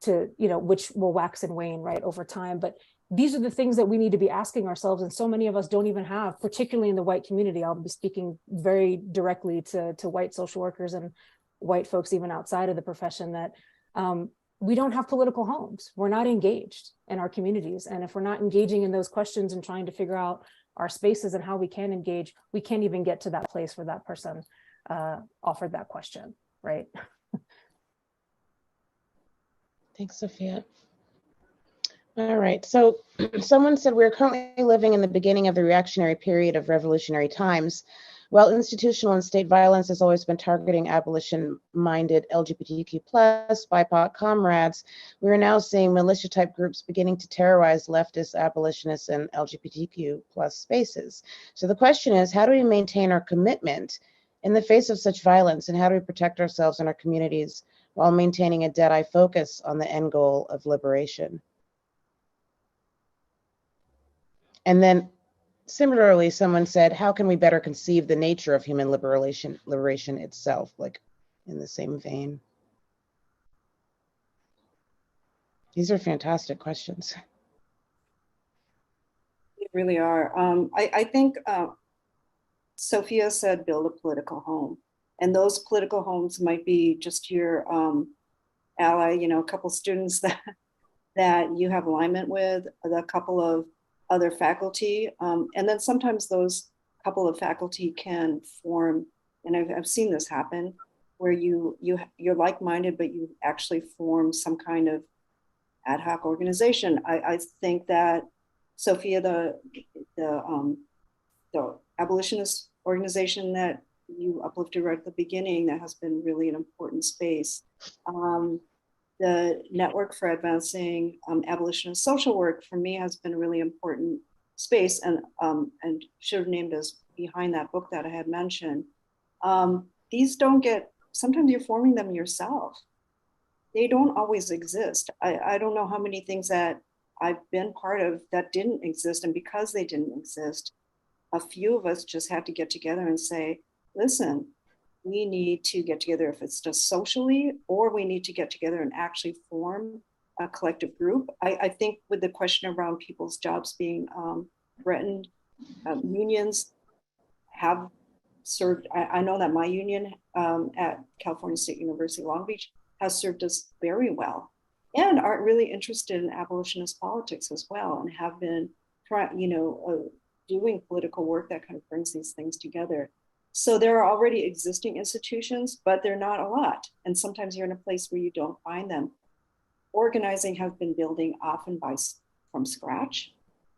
which will wax and wane, right, over time. But these are the things that we need to be asking ourselves, and so many of us don't even have, particularly in the white community. I'll be speaking very directly to white social workers and white folks even outside of the profession, that we don't have political homes. We're not engaged in our communities. And if we're not engaging in those questions and trying to figure out our spaces and how we can engage, we can't even get to that place where that person offered that question, right? Thanks, Sophia. All right, so someone said we're currently living in the beginning of the reactionary period of revolutionary times. While institutional and state violence has always been targeting abolition-minded LGBTQ+, BIPOC comrades, we are now seeing militia-type groups beginning to terrorize leftist, abolitionists, and LGBTQ+ spaces. So the question is, how do we maintain our commitment in the face of such violence, and how do we protect ourselves and our communities while maintaining a dead-eye focus on the end goal of liberation? And then similarly, someone said, how can we better conceive the nature of human liberation itself, in the same vein? These are fantastic questions. They really are. I think Sophia said, build a political home. And those political homes might be just your ally, a couple students that you have alignment with, a couple of other faculty. And then sometimes those couple of faculty can form, and I've seen this happen, where you're like-minded, but you actually form some kind of ad hoc organization. I think that Sophia, the abolitionist organization that you uplifted right at the beginning, that has been really an important space. The Network for Advancing Abolitionist Social Work for me has been a really important space, and should have named us behind that book that I had mentioned. These don't get, sometimes you're forming them yourself. They don't always exist. I don't know how many things that I've been part of that didn't exist, and because they didn't exist, a few of us just had to get together and say, listen, we need to get together, if it's just socially, or we need to get together and actually form a collective group. I think with the question around people's jobs being threatened, unions have served. I know that my union at California State University, Long Beach, has served us very well, and are really interested in abolitionist politics as well, and have been, doing political work that kind of brings these things together. So there are already existing institutions, but they're not a lot. And sometimes you're in a place where you don't find them. Organizing has been building often from scratch.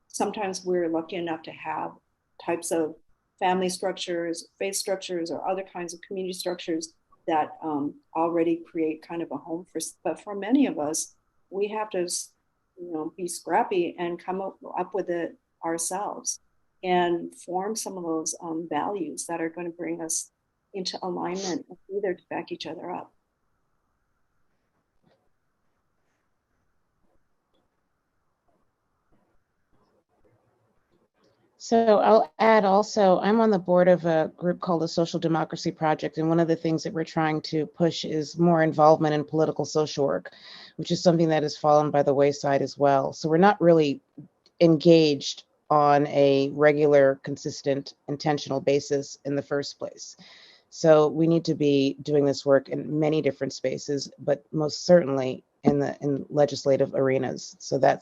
Sometimes we're lucky enough to have types of family structures, faith structures, or other kinds of community structures that already create kind of a home for, but for many of us, we have to, be scrappy and come up with it ourselves and form some of those values that are going to bring us into alignment, either to back each other up. So I'll add also, I'm on the board of a group called the Social Democracy Project. And one of the things that we're trying to push is more involvement in political social work, which is something that has fallen by the wayside as well. So we're not really engaged on a regular, consistent, intentional basis in the first place. So we need to be doing this work in many different spaces, but most certainly in legislative arenas. So I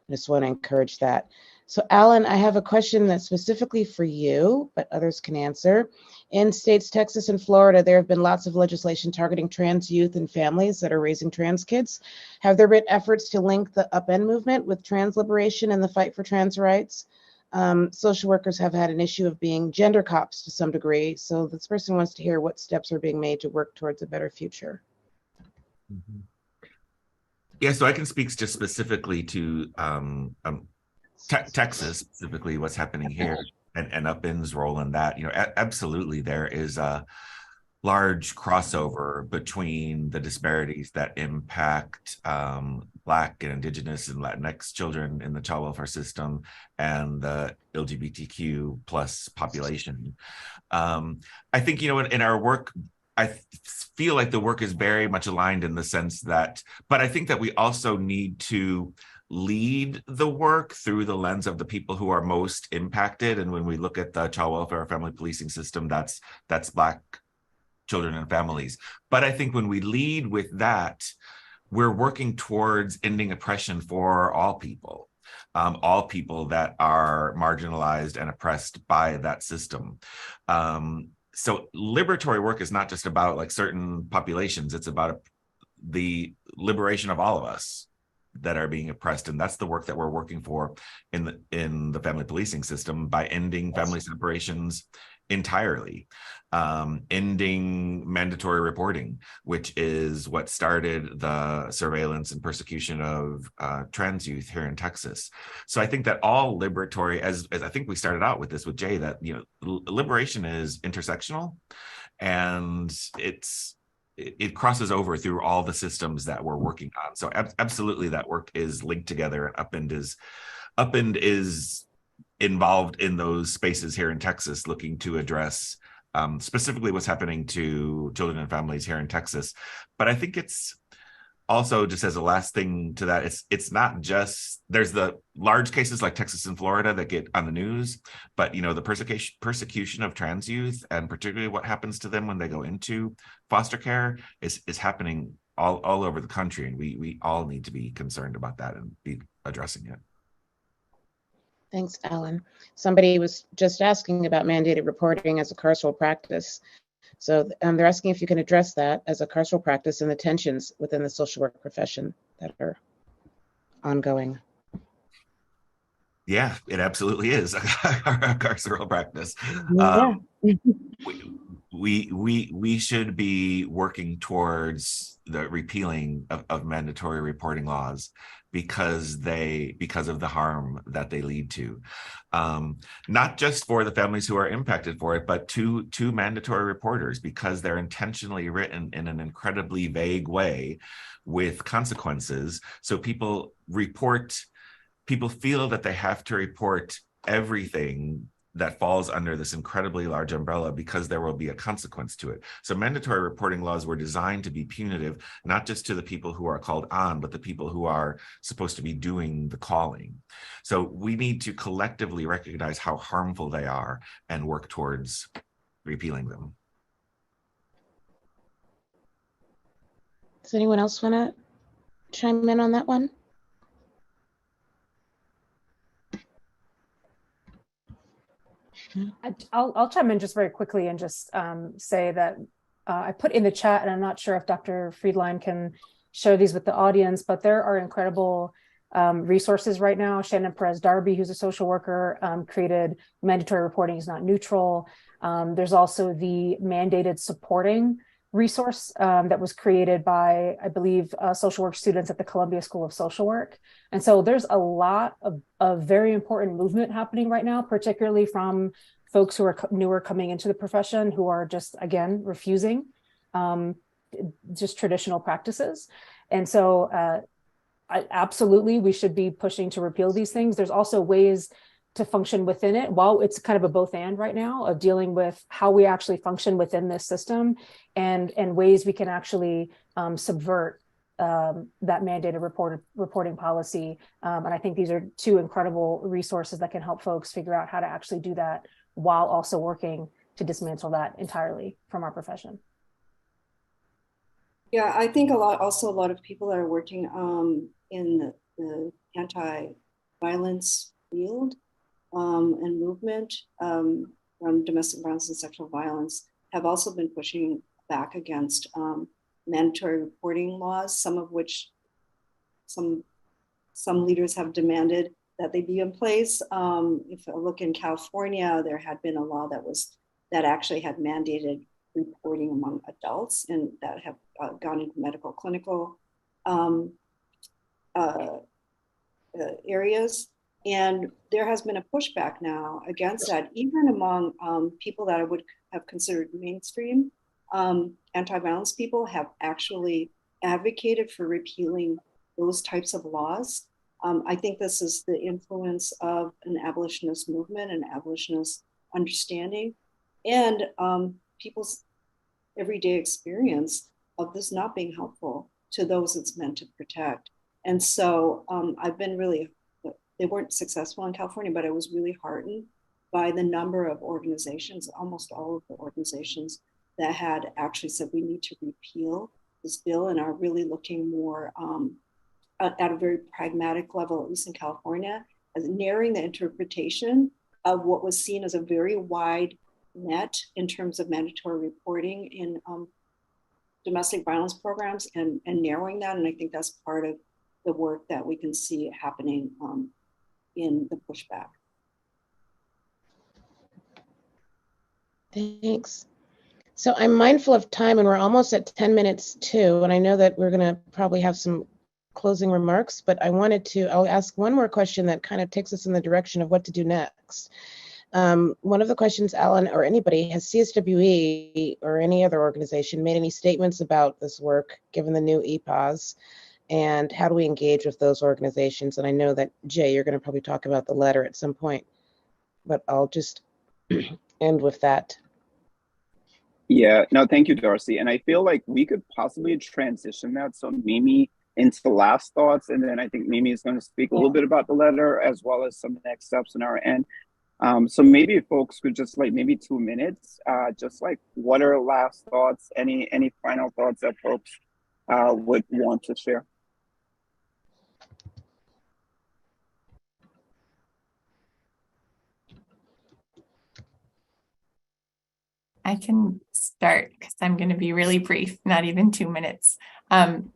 just want to encourage that. So Alan, I have a question that's specifically for you, but others can answer. In states Texas and Florida, there have been lots of legislation targeting trans youth and families that are raising trans kids. Have there been efforts to link the Upend movement with trans liberation and the fight for trans rights? Social workers have had an issue of being gender cops to some degree. So this person wants to hear what steps are being made to work towards a better future. Mm-hmm. Yeah, so I can speak just specifically to Texas, specifically what's happening here, and Upend's role in that. Absolutely, there is a large crossover between the disparities that impact Black and Indigenous and Latinx children in the child welfare system and the LGBTQ plus population. I think, in our work, I feel like the work is very much aligned in the sense that, but I think that we also need to lead the work through the lens of the people who are most impacted. And when we look at the child welfare family policing system, that's Black children and families. But I think when we lead with that, we're working towards ending oppression for all people that are marginalized and oppressed by that system. So liberatory work is not just about like certain populations, it's about the liberation of all of us that are being oppressed. And that's the work that we're working for in the family policing system by ending family separations entirely, ending mandatory reporting, which is what started the surveillance and persecution of trans youth here in Texas. So I think that all liberatory, as I think we started out with this with Jay, that liberation is intersectional, and it crosses over through all the systems that we're working on. So absolutely, that work is linked together, and Upend is involved in those spaces here in Texas, looking to address specifically what's happening to children and families here in Texas. But I think it's also, just as a last thing to that, it's not just, there's the large cases like Texas and Florida that get on the news, but the persecution of trans youth, and particularly what happens to them when they go into foster care, is happening all over the country, and we all need to be concerned about that and be addressing it. Thanks, Alan. Somebody was just asking about mandated reporting as a carceral practice. So they're asking if you can address that as a carceral practice and the tensions within the social work profession that are ongoing. Yeah, it absolutely is a carceral practice. Yeah. we should be working towards the repealing of mandatory reporting laws because of the harm that they lead to, not just for the families who are impacted for it, but to mandatory reporters, because they're intentionally written in an incredibly vague way with consequences. So people feel that they have to report everything that falls under this incredibly large umbrella because there will be a consequence to it. So mandatory reporting laws were designed to be punitive, not just to the people who are called on, but the people who are supposed to be doing the calling. So we need to collectively recognize how harmful they are and work towards repealing them. Does anyone else want to chime in on that one? I'll chime in just very quickly and just say that I put in the chat, and I'm not sure if Dr. Friedline can share these with the audience, but there are incredible resources right now. Shannon Perez Darby, who's a social worker, created Mandatory Reporting is Not Neutral. There's also the Mandated Supporting resource that was created by, I believe, social work students at the Columbia School of Social Work. And so there's a lot of very important movement happening right now, particularly from folks who are newer coming into the profession, who are just, again, refusing just traditional practices. And so absolutely, we should be pushing to repeal these things. There's also ways to function within it, while it's kind of a both and right now, of dealing with how we actually function within this system and ways we can actually subvert that mandated reporting policy. And I think these are two incredible resources that can help folks figure out how to actually do that while also working to dismantle that entirely from our profession. Yeah, I think a lot of people that are working in the anti-violence field and movement from domestic violence and sexual violence have also been pushing back against mandatory reporting laws, some of which some leaders have demanded that they be in place. If I look in California, there had been a law that actually had mandated reporting among adults, and that have gone into medical clinical areas. And there has been a pushback now against that, even among people that I would have considered mainstream. Anti-violence people have actually advocated for repealing those types of laws. I think this is the influence of an abolitionist movement and abolitionist understanding, and people's everyday experience of this not being helpful to those it's meant to protect. And so I've been really, they weren't successful in California, but I was really heartened by the number of organizations, almost all of the organizations that had actually said we need to repeal this bill and are really looking more at a very pragmatic level, at least in California, as narrowing the interpretation of what was seen as a very wide net in terms of mandatory reporting in domestic violence programs and narrowing that. And I think that's part of the work that we can see happening in the pushback. Thanks. So I'm mindful of time, and we're almost at 10 minutes too. And I know that we're going to probably have some closing remarks, but I'll ask one more question that kind of takes us in the direction of what to do next. One of the questions, Alan, or anybody, has CSWE or any other organization made any statements about this work, given the new EPAs? And how do we engage with those organizations? And I know that, Jay, you're going to probably talk about the letter at some point, but I'll just end with that. Yeah, no, thank you, Darcy. And I feel like we could possibly transition that. So Mimi into the last thoughts, and then I think Mimi is going to speak a little bit about the letter as well as some next steps in our end. So maybe if folks could just like maybe 2 minutes, just like what are last thoughts, any final thoughts that folks would want to share? I can start because I'm going to be really brief, not even 2 minutes. And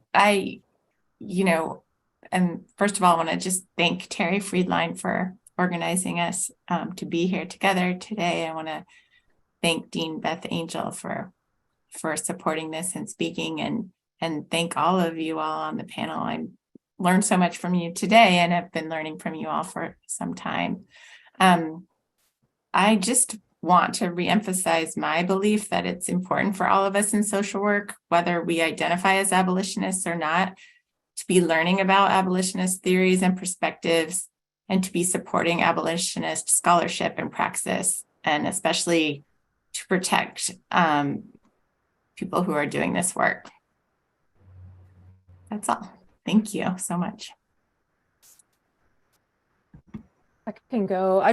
first of all, I want to just thank Terry Friedline for organizing us to be here together today. I want to thank Dean Beth Angel for supporting this and speaking, and thank all of you all on the panel. I learned so much from you today and have been learning from you all for some time. I just want to reemphasize my belief that it's important for all of us in social work, whether we identify as abolitionists or not, to be learning about abolitionist theories and perspectives, and to be supporting abolitionist scholarship and praxis, and especially to protect people who are doing this work. That's all. Thank you so much. I can go. I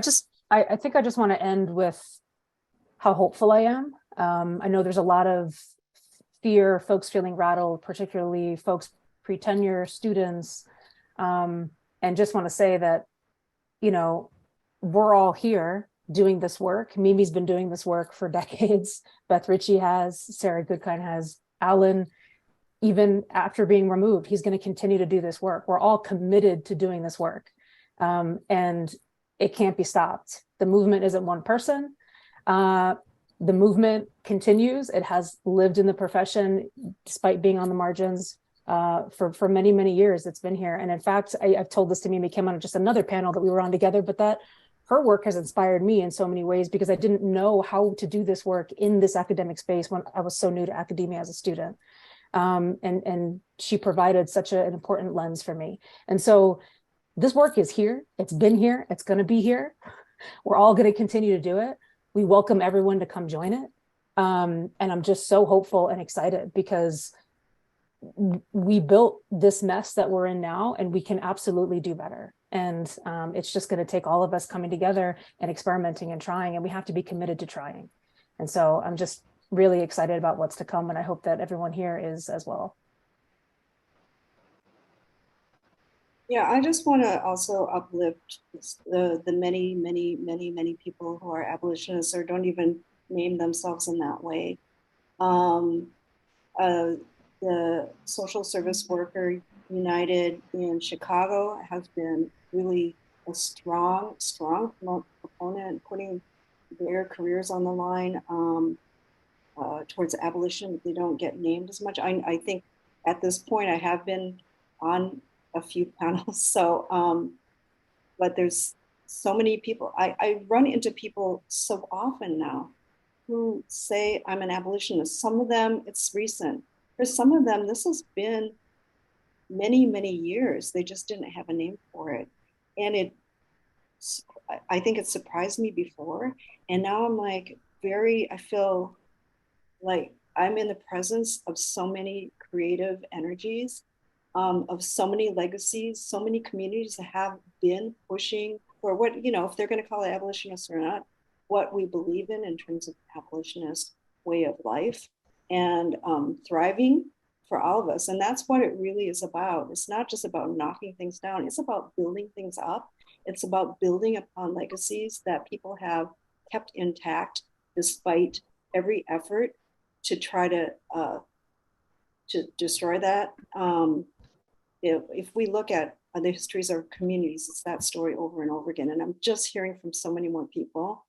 think I just want to end with how hopeful I am. I know there's a lot of fear, folks feeling rattled, particularly folks pre-tenure, students, and just want to say that, you know, we're all here doing this work. Mimi's been doing this work for decades. Beth Ritchie has, Sarah Goodkind has, Alan, even after being removed, he's going to continue to do this work. We're all committed to doing this work. And it can't be stopped. The movement isn't one person. The movement continues. It has lived in the profession despite being on the margins for many, many years. It's been here. And in fact, I've told this to Mimi Kim on just another panel that we were on together, but that her work has inspired me in so many ways because I didn't know how to do this work in this academic space when I was so new to academia as a student. And she provided such an important lens for me. And so this work is here. It's been here. It's going to be here. We're all going to continue to do it. We welcome everyone to come join it. And I'm just so hopeful and excited because we built this mess that we're in now, and we can absolutely do better. And it's just going to take all of us coming together and experimenting and trying, and we have to be committed to trying. And so I'm just really excited about what's to come, and I hope that everyone here is as well. Yeah, I just want to also uplift the many, many, many, many people who are abolitionists or don't even name themselves in that way. The Social Service Worker United in Chicago has been really a strong proponent, putting their careers on the line towards abolition. They don't get named as much. I think at this point I have been on a few panels. So, but there's so many people. I run into people so often now who say I'm an abolitionist. Some of them, it's recent. For some of them, this has been many, many years. They just didn't have a name for it. And I think it surprised me before. And now I'm like I feel like I'm in the presence of so many creative energies, of so many legacies, so many communities that have been pushing for what, you know, if they're going to call it abolitionists or not, what we believe in terms of abolitionist way of life and thriving for all of us. And that's what it really is about. It's not just about knocking things down. It's about building things up. It's about building upon legacies that people have kept intact despite every effort to try to destroy that. If we look at the histories of communities, it's that story over and over again. And I'm just hearing from so many more people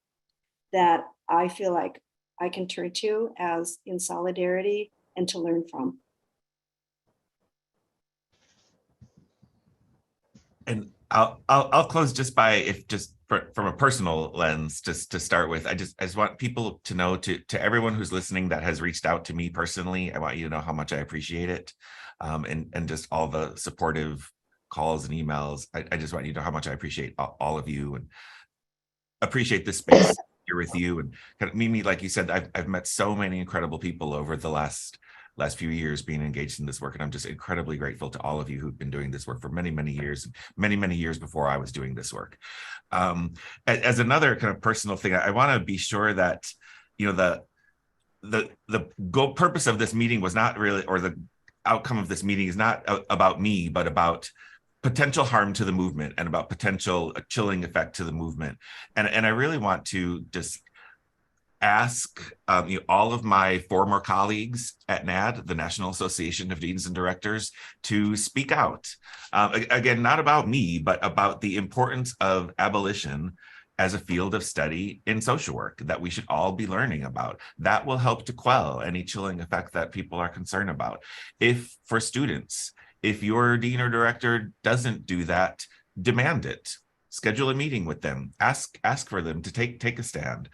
that I feel like I can turn to as in solidarity and to learn from. And I'll close just by from a personal lens, just to start with. I just want people to know, to everyone who's listening that has reached out to me personally, I want you to know how much I appreciate it, and just all the supportive calls and emails. I just want you to know how much I appreciate all of you and appreciate this space here with you. And kind of, Mimi, like you said, I've met so many incredible people over the last few years being engaged in this work, and I'm just incredibly grateful to all of you who've been doing this work for many, many years, many years before I was doing this work. As another kind of personal thing, I want to be sure that, you know, the goal purpose of this meeting was not really, or the outcome of this meeting is not about me, but about potential harm to the movement and about potential chilling effect to the movement. And I really want to just ask all of my former colleagues at NAD, the National Association of Deans and Directors, to speak out. Again, not about me, but about the importance of abolition as a field of study in social work that we should all be learning about. That will help to quell any chilling effect that people are concerned about. If for students, if your dean or director doesn't do that, demand it. Schedule a meeting with them. Ask for them to take a stand.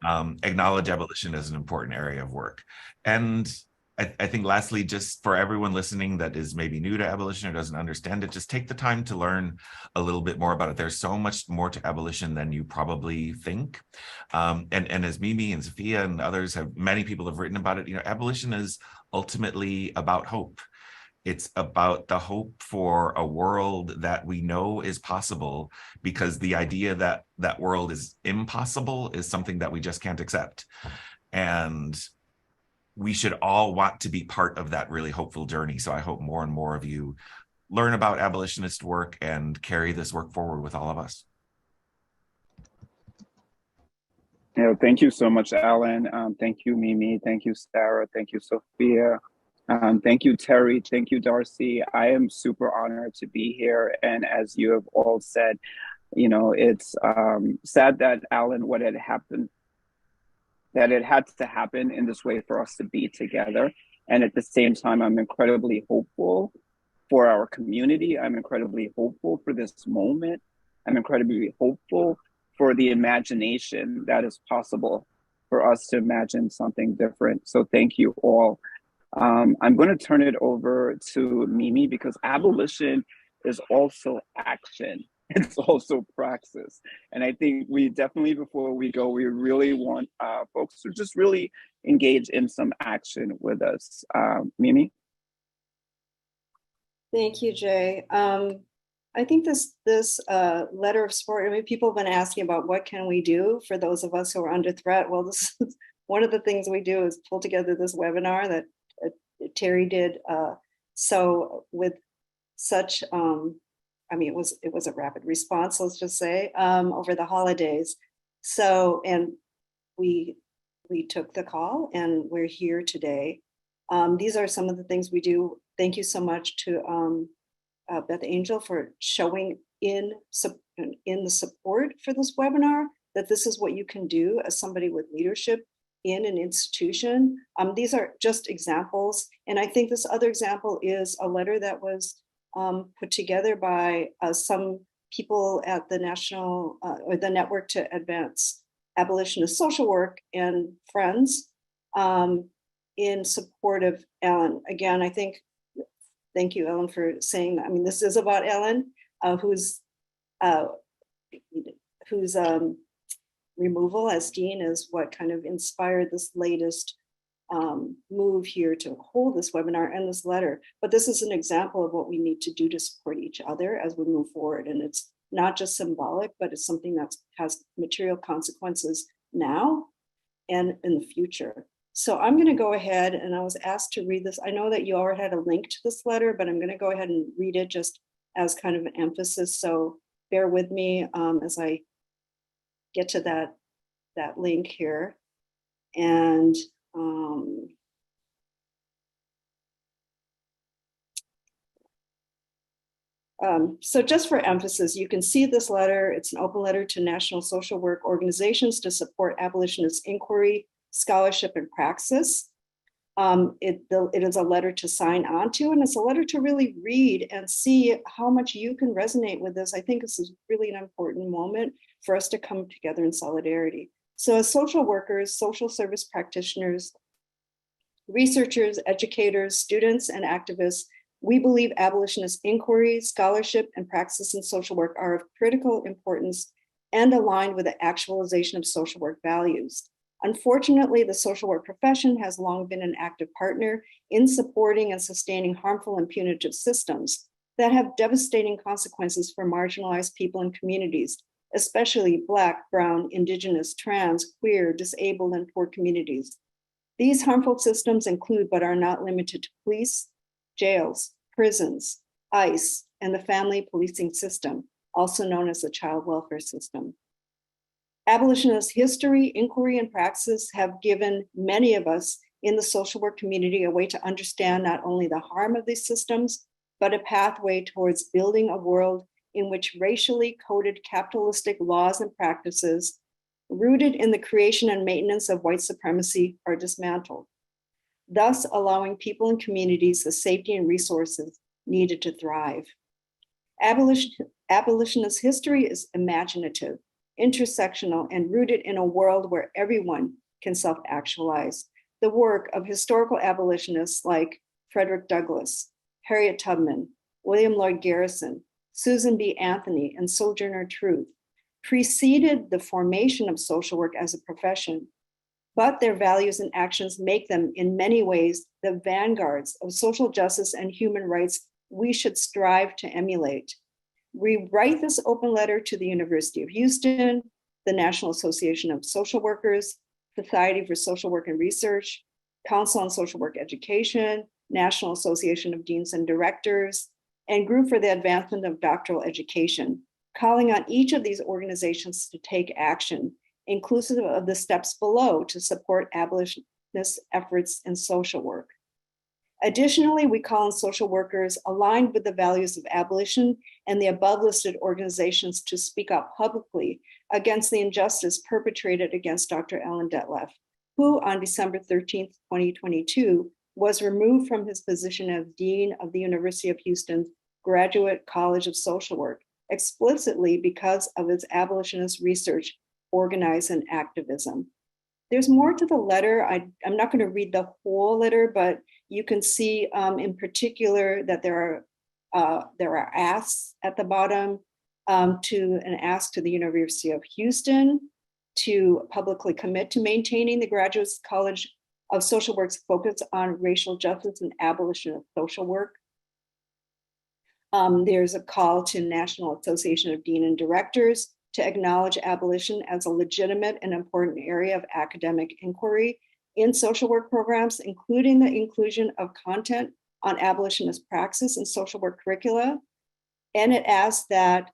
Acknowledge abolition as an important area of work. And I think lastly, just for everyone listening that is maybe new to abolition or doesn't understand it, just take the time to learn a little bit more about it. There's so much more to abolition than you probably think. And as Mimi and Sophia and others many people have written about it, abolition is ultimately about hope. It's about the hope for a world that we know is possible, because the idea that that world is impossible is something that we just can't accept. And we should all want to be part of that really hopeful journey. So I hope more and more of you learn about abolitionist work and carry this work forward with all of us. Thank you so much, Alan. Thank you, Mimi. Thank you, Sarah. Thank you, Sophia. Thank you, Terry. Thank you, Darcy. I am super honored to be here. And as you have all said, it's sad that, Alan, what had happened, that it had to happen in this way for us to be together. And at the same time, I'm incredibly hopeful for our community. I'm incredibly hopeful for this moment. I'm incredibly hopeful for the imagination that is possible for us to imagine something different. So thank you all. I'm going to turn it over to Mimi, because abolition is also action. It's also praxis. And I think we definitely, before we go, we really want folks to just really engage in some action with us. Mimi? Thank you, Jay. I think this letter of support, people have been asking about what can we do for those of us who are under threat. Well, this is one of the things we do is pull together this webinar that Terry did. So with such, it was a rapid response, let's just say, over the holidays. So, and we took the call and we're here today. These are some of the things we do. Thank you so much to Beth Angel for showing in the support for this webinar, that this is what you can do as somebody with leadership in an institution. These are just examples. And I think this other example is a letter that was put together by some people at the National or the Network to Advance Abolitionist Social Work and friends in support of Ellen. Again, I think, thank you, Ellen, for saying that. This is about Ellen, whose removal as dean is what kind of inspired this latest move here to hold this webinar and this letter. But this is an example of what we need to do to support each other as we move forward. And it's not just symbolic, but it's something that has material consequences now and in the future. So I'm going to go ahead, and I was asked to read this. I know that you already had a link to this letter, but I'm going to go ahead and read it just as kind of an emphasis. So bear with me as I get to that link here. And so just for emphasis, you can see this letter. It's an open letter to national social work organizations to support abolitionist inquiry, scholarship, and praxis. It is a letter to sign on to, and it's a letter to really read and see how much you can resonate with this. I think this is really an important moment for us to come together in solidarity. So as social workers, social service practitioners, researchers, educators, students, and activists, we believe abolitionist inquiry, scholarship, and praxis in social work are of critical importance and aligned with the actualization of social work values. Unfortunately, the social work profession has long been an active partner in supporting and sustaining harmful and punitive systems that have devastating consequences for marginalized people and communities, especially Black, Brown, Indigenous, trans, queer, disabled, and poor communities. These harmful systems include, but are not limited to, police, jails, prisons, ICE, and the family policing system, also known as the child welfare system. Abolitionist history, inquiry, and praxis have given many of us in the social work community a way to understand not only the harm of these systems, but a pathway towards building a world in which racially coded capitalistic laws and practices rooted in the creation and maintenance of white supremacy are dismantled, thus allowing people and communities the safety and resources needed to thrive. Abolitionist history is imaginative, intersectional, and rooted in a world where everyone can self-actualize. The work of historical abolitionists like Frederick Douglass, Harriet Tubman, William Lloyd Garrison, Susan B. Anthony, and Sojourner Truth preceded the formation of social work as a profession, but their values and actions make them in many ways the vanguards of social justice and human rights we should strive to emulate. We write this open letter to the University of Houston, the National Association of Social Workers, Society for Social Work and Research, Council on Social Work Education, National Association of Deans and Directors, and Group for the Advancement of Doctoral Education, calling on each of these organizations to take action, inclusive of the steps below, to support abolitionist efforts in social work. Additionally, we call on social workers aligned with the values of abolition and the above listed organizations to speak up publicly against the injustice perpetrated against Dr. Alan Detlef, who on December 13th, 2022, was removed from his position as Dean of the University of Houston's Graduate College of Social Work, explicitly because of its abolitionist research, organize, and activism. There's more to the letter. I'm not going to read the whole letter, but you can see in particular that there are asks at the bottom, an ask to the University of Houston to publicly commit to maintaining the Graduate College of Social Work's focus on racial justice and abolition of social work. There's a call to National Association of Dean and Directors to acknowledge abolition as a legitimate and important area of academic inquiry in social work programs, including the inclusion of content on abolitionist praxis in social work curricula. And it asks that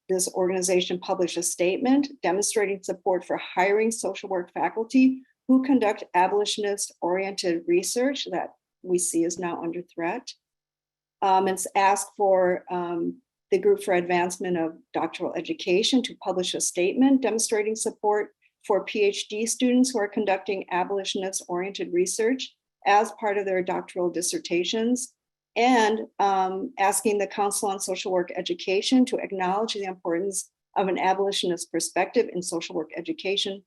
this organization publish a statement demonstrating support for hiring social work faculty who conduct abolitionist-oriented research that we see is now under threat. It's asked for the Group for Advancement of Doctoral Education to publish a statement demonstrating support for PhD students who are conducting abolitionist-oriented research as part of their doctoral dissertations, and asking the Council on Social Work Education to acknowledge the importance of an abolitionist perspective in social work education,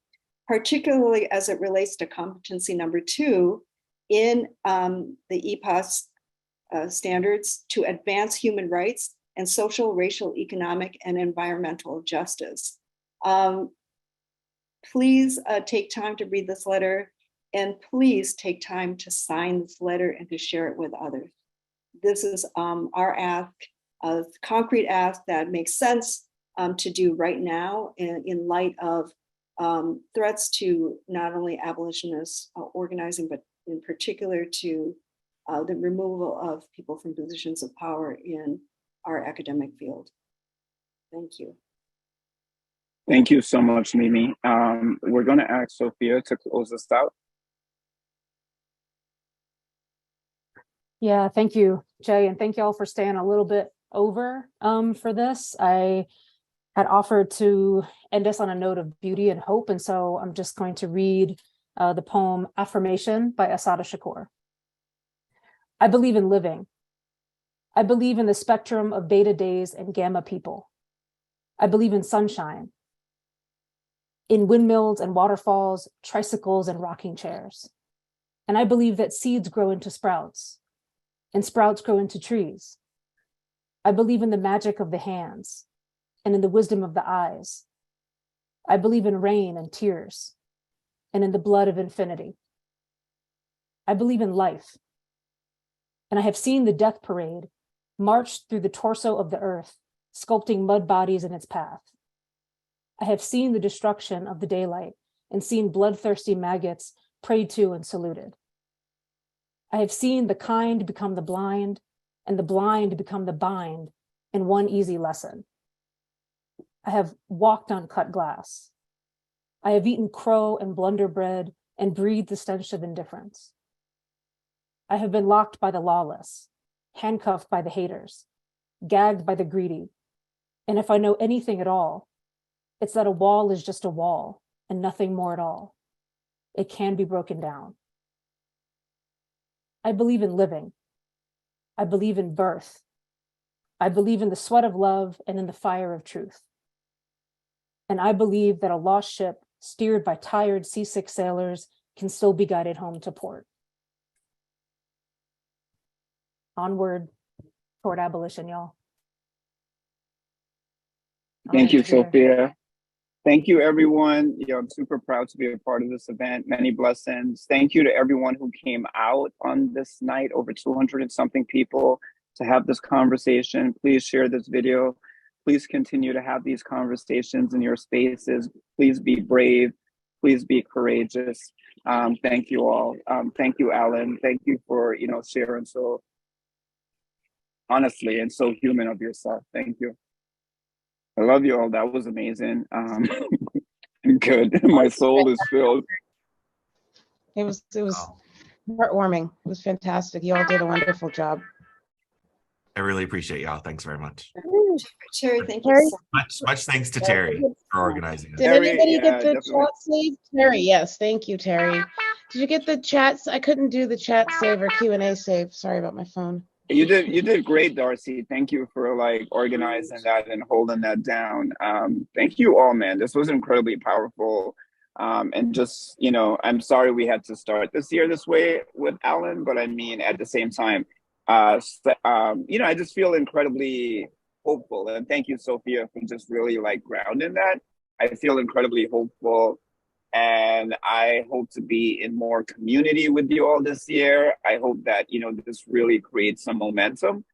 particularly as it relates to competency number 2 in the EPAS standards to advance human rights and social, racial, economic, and environmental justice. Please take time to read this letter, and please take time to sign this letter and to share it with others. This is our ask, a concrete ask that makes sense to do right now in light of threats to not only abolitionist organizing, but in particular to the removal of people from positions of power in our academic field. Thank you. Thank you so much, Mimi. We're going to ask Sophia to close us out. Yeah, thank you, Jay, and thank you all for staying a little bit over for this. I had offered to end us on a note of beauty and hope, and so I'm just going to read the poem Affirmation by Assata Shakur. I believe in living. I believe in the spectrum of beta days and gamma people. I believe in sunshine, in windmills and waterfalls, tricycles and rocking chairs. And I believe that seeds grow into sprouts, and sprouts grow into trees. I believe in the magic of the hands and in the wisdom of the eyes. I believe in rain and tears and in the blood of infinity. I believe in life. And I have seen the death parade march through the torso of the earth, sculpting mud bodies in its path. I have seen the destruction of the daylight and seen bloodthirsty maggots prayed to and saluted. I have seen the kind become the blind and the blind become the bind in one easy lesson. I have walked on cut glass. I have eaten crow and blunder bread and breathed the stench of indifference. I have been locked by the lawless, handcuffed by the haters, gagged by the greedy. And if I know anything at all, it's that a wall is just a wall and nothing more at all. It can be broken down. I believe in living. I believe in birth. I believe in the sweat of love and in the fire of truth. And I believe that a lost ship steered by tired, seasick sailors can still be guided home to port. Onward toward abolition, y'all. Thank you, Honored to be here. Sophia. Thank you, everyone. I'm super proud to be a part of this event. Many blessings. Thank you to everyone who came out on this night, over 200 and something people, to have this conversation. Please share this video. Please continue to have these conversations in your spaces. Please be brave. Please be courageous. Thank you all. Thank you, Alan. Thank you for sharing so honestly and so human of yourself. Thank you. I love you all. That was amazing. Good. My soul is filled. It was heartwarming. It was fantastic. You all did a wonderful job. I really appreciate y'all. Thanks very much. Terry, thank you Terry? so Much thanks to Terry for organizing it. Did Terry, anybody yeah, get the definitely. chat saved? Terry, yes. Thank you, Terry. Did you get the chats? I couldn't do the chat save or Q&A save. Sorry about my phone. You did great, Darcy. Thank you for organizing that and holding that down. Thank you all, man. This was incredibly powerful. And just, I'm sorry we had to start this year this way with Alan, but I mean, at the same time, I just feel incredibly hopeful. And thank you, Sophia, for just really grounding that. I feel incredibly hopeful. And I hope to be in more community with you all this year. I hope that, this really creates some momentum.